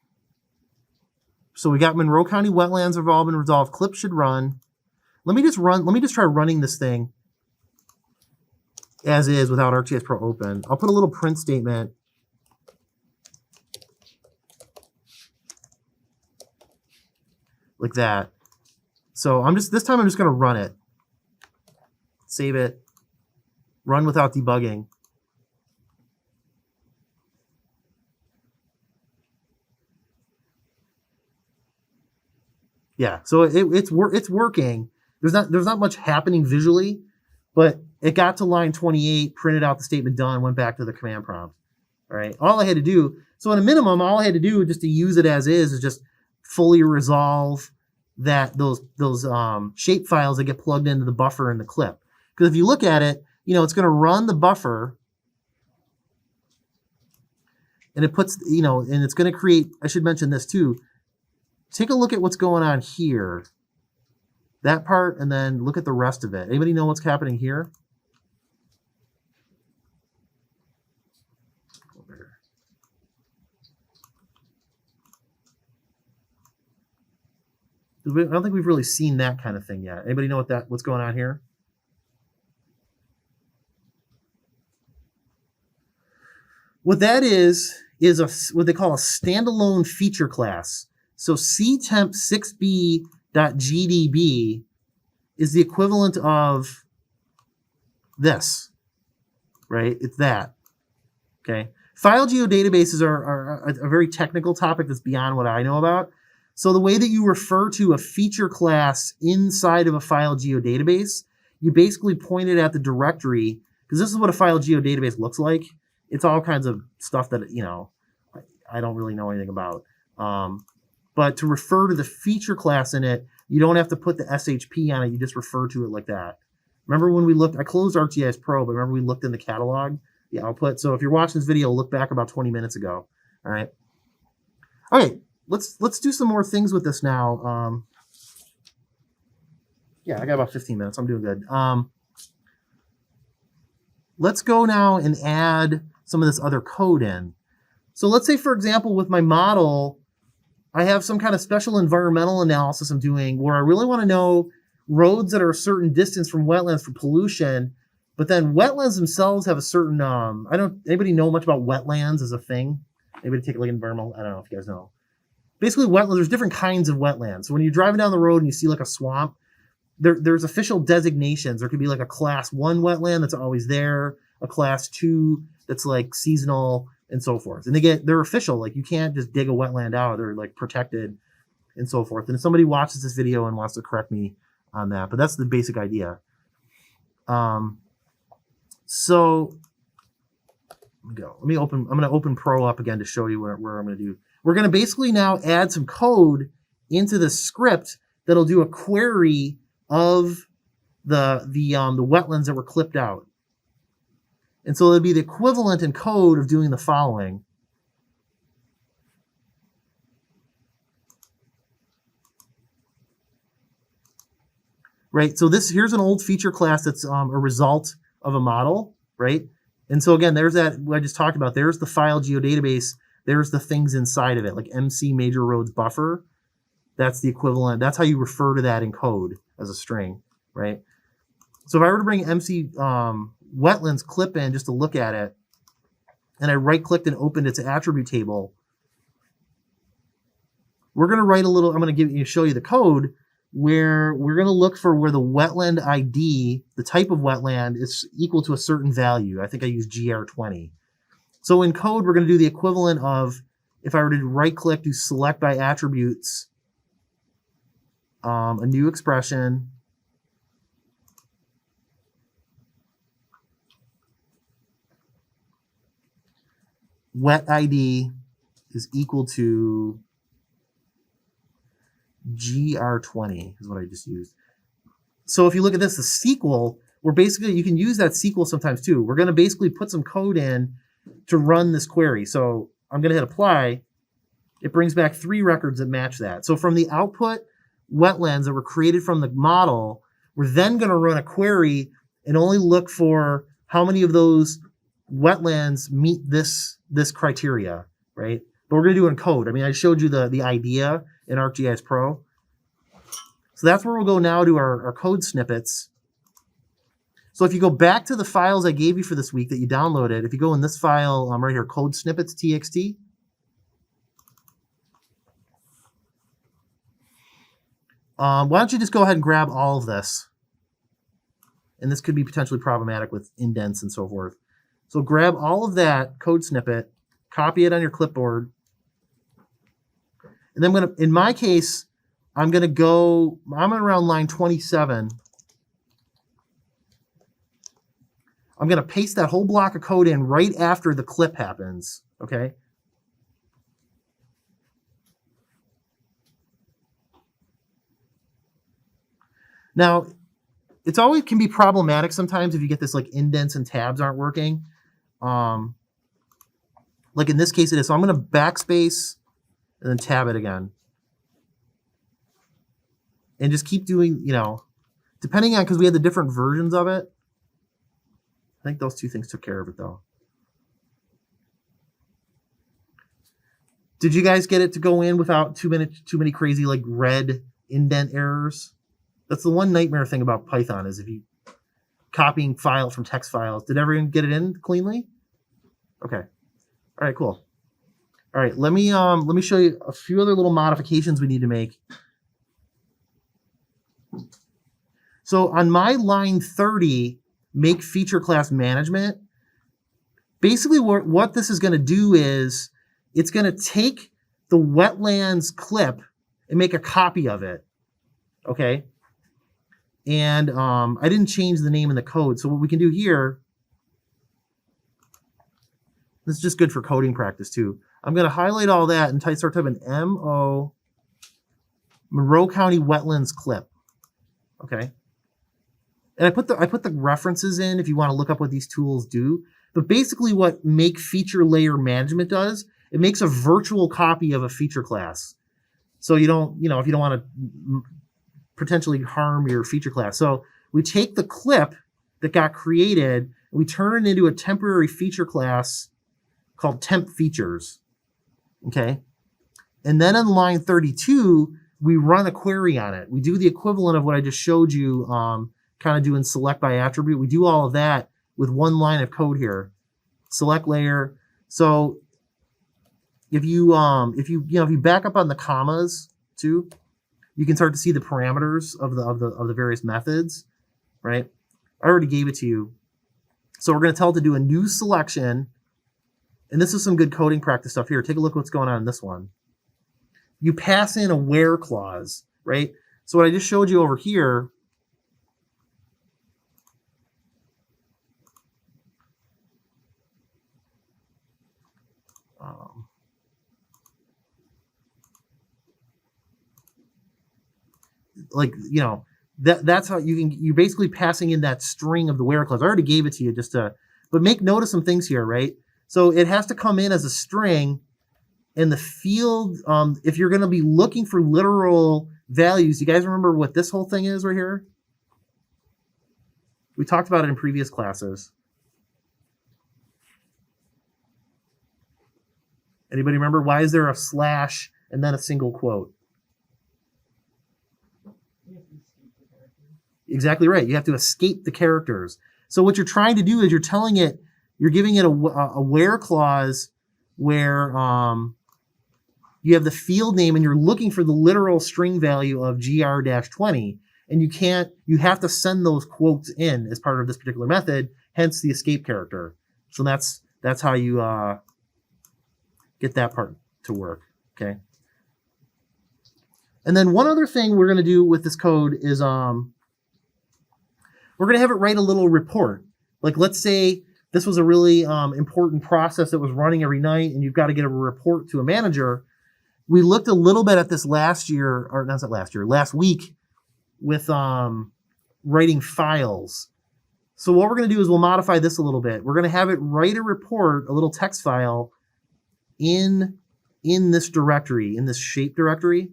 So we got Monroe County wetlands have all been resolved. Clip should run. Let me just try running this thing as is without ArcGIS Pro open. I'll put a little print statement. Like that. So this time I'm just going to run it. Save it. Run without debugging. Yeah, so it's working. There's not much happening visually, but it got to line 28, printed out the statement done, went back to the command prompt. All right, all I had to do, so at a minimum, all I had to do just to use it as is just fully resolve those shape files that get plugged into the buffer in the clip. Because if you look at it, it's going to run the buffer, and it puts, and it's going to create. I should mention this too. Take a look at what's going on here. That part, and then look at the rest of it. Anybody know what's happening here? I don't think we've really seen that kind of thing yet. Anybody know what's going on here? What that is what they call a standalone feature class. So ctemp6b.gdb is the equivalent of this, right? It's that, okay? File geodatabases are a very technical topic that's beyond what I know about. So the way that you refer to a feature class inside of a file geodatabase, you basically point it at the directory, because this is what a file geodatabase looks like. It's all kinds of stuff that, I don't really know anything about. But to refer to the feature class in it, you don't have to put the SHP on it. You just refer to it like that. Remember when we looked, I closed ArcGIS Pro, but remember we looked in the catalog, the output. So if you're watching this video, look back about 20 minutes ago. All right. Okay, let's do some more things with this now. Yeah, I got about 15 minutes. I'm doing good. Let's go now and add some of this other code in. So let's say, for example, with my model, I have some kind of special environmental analysis I'm doing where I really want to know roads that are a certain distance from wetlands for pollution, but then wetlands themselves have a certain, anybody know much about wetlands as a thing? Anybody take like environmental, I don't know if you guys know. Basically wetlands, there's different kinds of wetlands. So when you're driving down the road and you see like a swamp, there's official designations. There could be like a class 1 wetland that's always there, a class 2 that's like seasonal, and so forth. And they're official. Like you can't just dig a wetland out. They're like protected and so forth. And if somebody watches this video and wants to correct me on that, but that's the basic idea. So let me go. I'm going to open Pro up again to show you where I'm going to do. We're going to basically now add some code into the script that'll do a query of the wetlands that were clipped out. And so it'd be the equivalent in code of doing the following. Right, so here's an old feature class that's a result of a model, right? And so again, there's that what I just talked about. There's the file geodatabase. There's the things inside of it, like MC major roads buffer. That's the equivalent. That's how you refer to that in code as a string, right? So if I were to bring MC wetlands clip in just to look at it, and I right-clicked and opened its attribute table, we're going to write a little. I'm going to show you the code where we're going to look for where the wetland ID, the type of wetland, is equal to a certain value. I think I use GR20. So in code, we're going to do the equivalent of, if I were to right-click, do select by attributes, a new expression, wet ID is equal to GR20 is what I just used. So if you look at this, the SQL, we're basically, you can use that SQL sometimes too. We're going to basically put some code in to run this query. So I'm going to hit apply. It brings back 3 records that match that. So from the output wetlands that were created from the model, we're then going to run a query and only look for how many of those wetlands meet this criteria, right? But we're going to do it in code. I mean, I showed you the idea in ArcGIS Pro. So that's where we'll go now to our code snippets. So if you go back to the files I gave you for this week that you downloaded, if you go in this file right here, code snippets txt, why don't you just go ahead and grab all of this? And this could be potentially problematic with indents and so forth. So grab all of that code snippet, copy it on your clipboard. And then in my case, I'm around line 27. I'm going to paste that whole block of code in right after the clip happens, okay? Now, it's always can be problematic sometimes if you get this like indents and tabs aren't working. Like in this case it is. So I'm going to backspace and then tab it again. And just keep doing, depending on, because we had the different versions of it. I think those 2 things took care of it though. Did you guys get it to go in without too many crazy like red indent errors? That's the one nightmare thing about Python is if you copying files from text files. Did everyone get it in cleanly? Okay. All right, cool. All right, let me show you a few other little modifications we need to make. So on my line 30, make feature class management, basically what this is going to do is it's going to take the wetlands clip and make a copy of it, okay? And I didn't change the name in the code. So what we can do here, this is just good for coding practice too. I'm going to highlight all that and start typing MO Monroe County Wetlands clip, okay? And I put the references in if you want to look up what these tools do. But basically what make feature layer management does, it makes a virtual copy of a feature class. So you don't, if you don't want to potentially harm your feature class. So we take the clip that got created and we turn it into a temporary feature class called temp features. Okay. And then on line 32, we run a query on it. We do the equivalent of what I just showed you, kind of doing select by attribute. We do all of that with one line of code here. Select layer. So if you back up on the commas too, you can start to see the parameters of the various methods, right? I already gave it to you. So we're going to tell it to do a new selection. And this is some good coding practice stuff here. Take a look what's going on in this one. You pass in a where clause, right? So what I just showed you over here, that's how you're basically passing in that string of the where clause. I already gave it to you just to But make note of some things here, right? So it has to come in as a string, and the field, if you're going to be looking for literal values, you guys remember what this whole thing is right here? We talked about it in previous classes. Anybody remember? Why is there a slash and then a single quote? Exactly right. You have to escape the characters. So what you're trying to do is you're telling it, you're giving it a where clause where you have the field name and you're looking for the literal string value of gr-20, and you have to send those quotes in as part of this particular method, hence the escape character. So that's how you get that part to work, okay? And then one other thing we're going to do with this code is we're going to have it write a little report. Like, let's say this was a really important process that was running every night, and you've got to get a report to a manager. We looked a little bit at this last week with writing files. So what we're going to do is we'll modify this a little bit. We're going to have it write a report, a little text file in this directory, in this shape directory.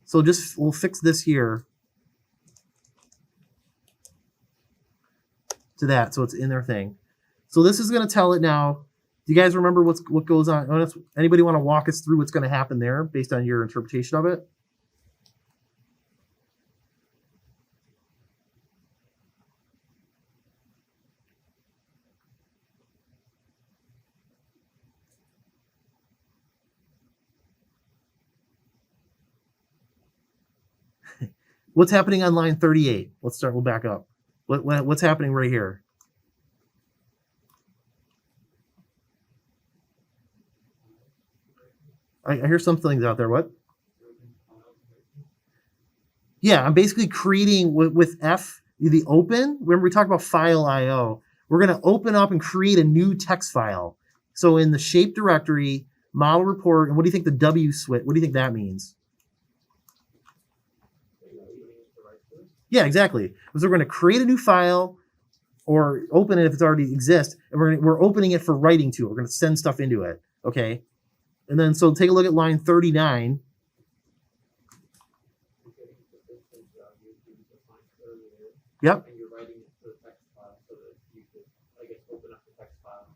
So we'll fix this here to that, so it's in their thing. So this is going to tell it now. Do you guys remember what goes on? Anybody want to walk us through what's going to happen there based on your interpretation of it? What's happening on line 38? We'll back up. What's happening right here? I hear some things out there. What? Yeah, I'm basically creating with F, the open. Remember we talked about file IO. We're going to open up and create a new text file. So in the shape directory, model report, and what do you think the W switch, what do you think that means? Yeah, exactly. So we're going to create a new file or open it if it's already exists, and we're opening it for writing to it. We're going to send stuff into it, okay? And then so take a look at line 39. Yep. And you're writing it to the text file so that you could, I guess, open up the text file,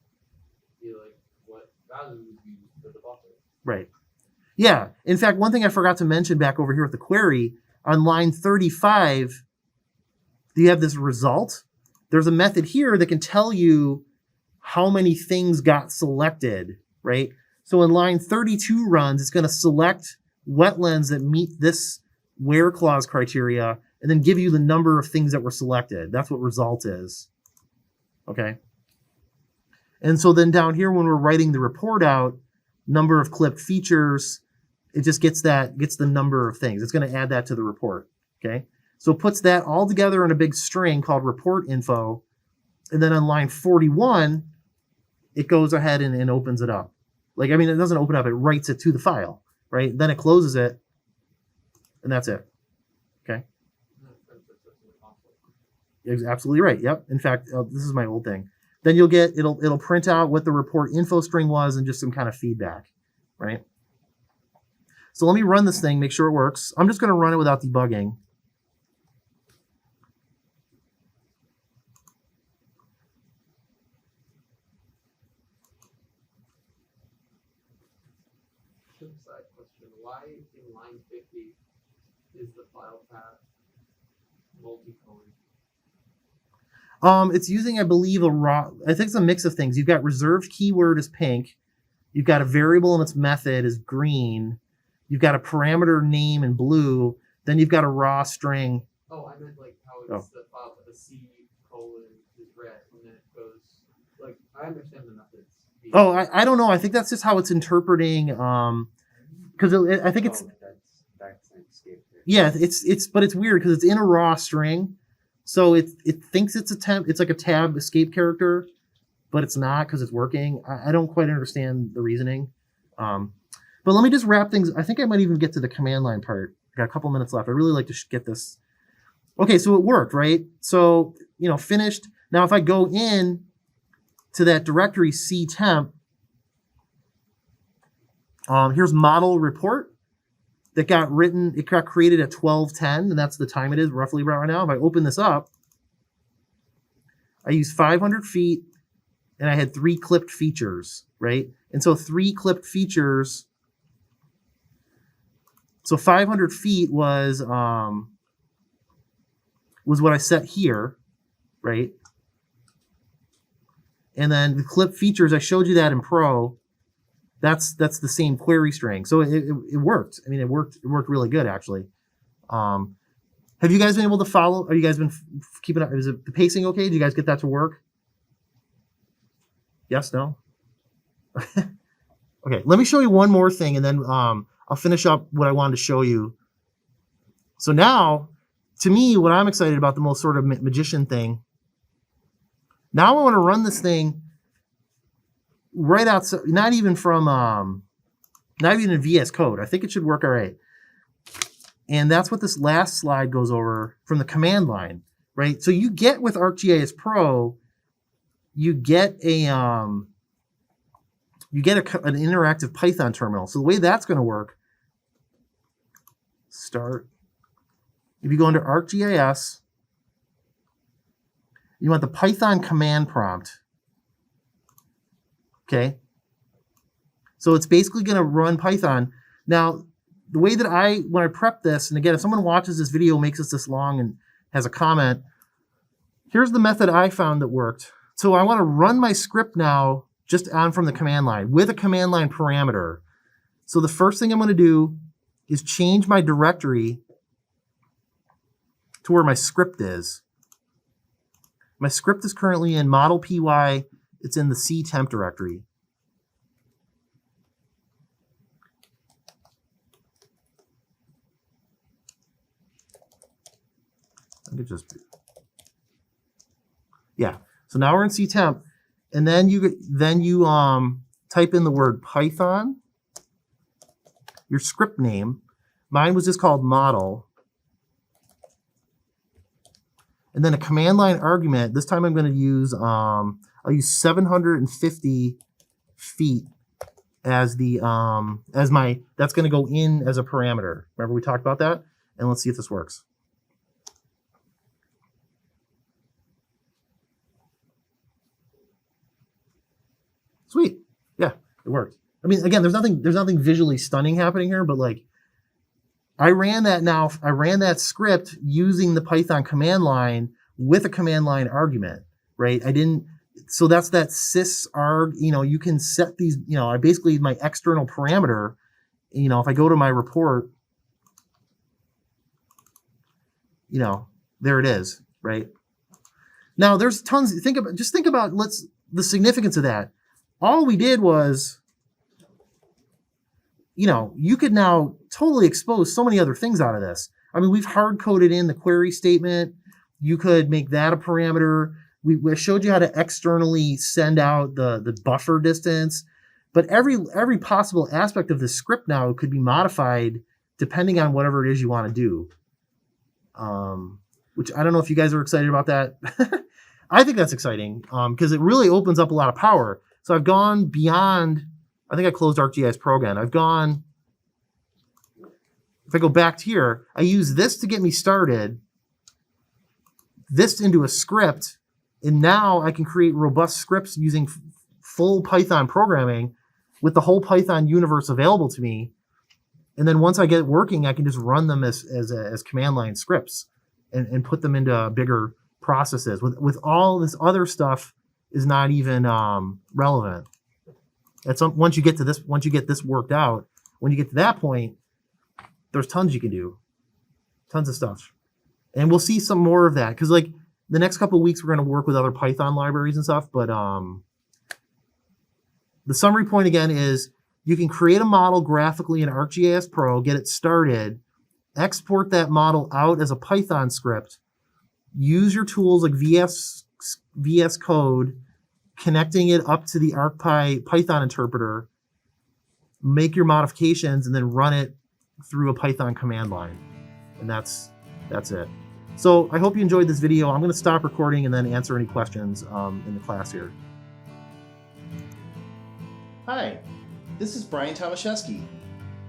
be like what value would you use for the buffer. Right. Yeah. In fact, one thing I forgot to mention back over here with the query, on line 35, you have this result. There's a method here that can tell you how many things got selected, right? So when line 32 runs, it's going to select wetlands that meet this where clause criteria and then give you the number of things that were selected. That's what result is, okay? And so then down here, when we're writing the report out, number of clipped features, it just gets the number of things. It's going to add that to the report, okay? So it puts that all together in a big string called report info. And then on line 41, it goes ahead and opens it up. Like, I mean, it doesn't open up, it writes it to the file, right? Then it closes it, and that's it, okay? It's absolutely right, yep. In fact, this is my old thing. Then you'll get, it'll print out what the report info string was and just some kind of feedback, right? So let me run this thing, make sure it works. I'm just going to run it without debugging. Side question: why in line 50 is the file path multicolored? It's using, I believe, I think it's a mix of things. You've got reserved keyword as pink. You've got a variable and its method is green. You've got a parameter name in blue. Then you've got a raw string. Oh, I meant like how it's the file, the C colon is red, and then it goes, like, I understand the methods. Oh, I don't know. I think that's just how it's interpreting. Because I think it's that's an escape. yeah, but it's weird because it's in a raw string, so it thinks it's it's like a tab escape character, but it's not because it's working. I don't quite understand the reasoning. But let me just wrap things. I think I might even get to the command line part. I got a couple minutes left. I really like to get this. Okay, so it worked, right? So, finished. Now, if I go in to that directory ctemp, here's model report that got written, it got created at 12:10, and that's the time it is roughly right now. If I open this up, I use 500 feet, and I had 3 clipped features, right? And so 3 clipped features, so 500 feet was what I set here, right? And then the clip features, I showed you that in Pro. That's the same query string. So it worked. I mean, it worked really good, actually. Have you guys been able to follow? Have you guys been keeping up? Is the pacing okay? Did you guys get that to work? Yes, no? Okay, let me show you one more thing, and then I'll finish up what I wanted to show you. So now, to me, what I'm excited about, the most sort of magician thing, now I want to run this thing right outside, not even in VS Code. I think it should work all right. And that's what this last slide goes over from the command line, right? So you get with ArcGIS Pro, you get an interactive Python terminal. So the way that's going to work, if you go into ArcGIS, you want the Python command prompt. Okay. So it's basically going to run Python. Now, the way that when I prep this, and again, if someone watches this video, makes it this long and has a comment, here's the method I found that worked. So I want to run my script now just from the command line with a command line parameter. So the first thing I'm going to do is change my directory to where my script is. My script is currently in model py. It's in the ctemp directory. I could just, yeah. So now we're in ctemp, and then you type in the word Python, your script name. Mine was just called model. And then a command line argument. This time I'm going to use, I'll use 750 feet as the, that's going to go in as a parameter. Remember we talked about that? And let's see if this works. Sweet. Yeah, it worked. I mean, again, there's nothing visually stunning happening here, but like, I ran that script using the Python command line with a command line argument, right? So that's that sysarg, you can set these, I basically, my external parameter, if I go to my report, there it is, right? Now there's tons, think about the significance of that. All we did was, you could now totally expose so many other things out of this. I mean, we've hard coded in the query statement. You could make that a parameter. We showed you how to externally send out the buffer distance, but every possible aspect of the script now could be modified depending on whatever it is you want to do. Which I don't know if you guys are excited about that. I think that's exciting because it really opens up a lot of power. So I've gone beyond, I think I closed ArcGIS Pro again. If I go back to here, I use this to get me started, this into a script, and now I can create robust scripts using full Python programming with the whole Python universe available to me. And then once I get it working, I can just run them as command line scripts and put them into bigger processes. With all this other stuff is not even relevant. Once you get this worked out, when you get to that point, there's tons you can do, tons of stuff. And we'll see some more of that because like the next couple of weeks, we're going to work with other Python libraries and stuff. But the summary point again is you can create a model graphically in ArcGIS Pro, get it started, export that model out as a Python script, use your tools like VS Code, connecting it up to the ArcPy Python interpreter, make your modifications, and then run it through a Python command line. And that's it. So I hope you enjoyed this video. I'm going to stop recording and then answer any questions in the class here. Hi, this is Brian Tomaszewski.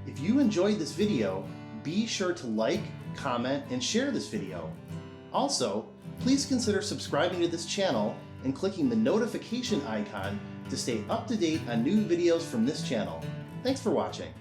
If you enjoyed this video, be sure to like, comment, and share this video. Also, please consider subscribing to this channel and clicking the notification icon to stay up to date on new videos from this channel. Thanks for watching.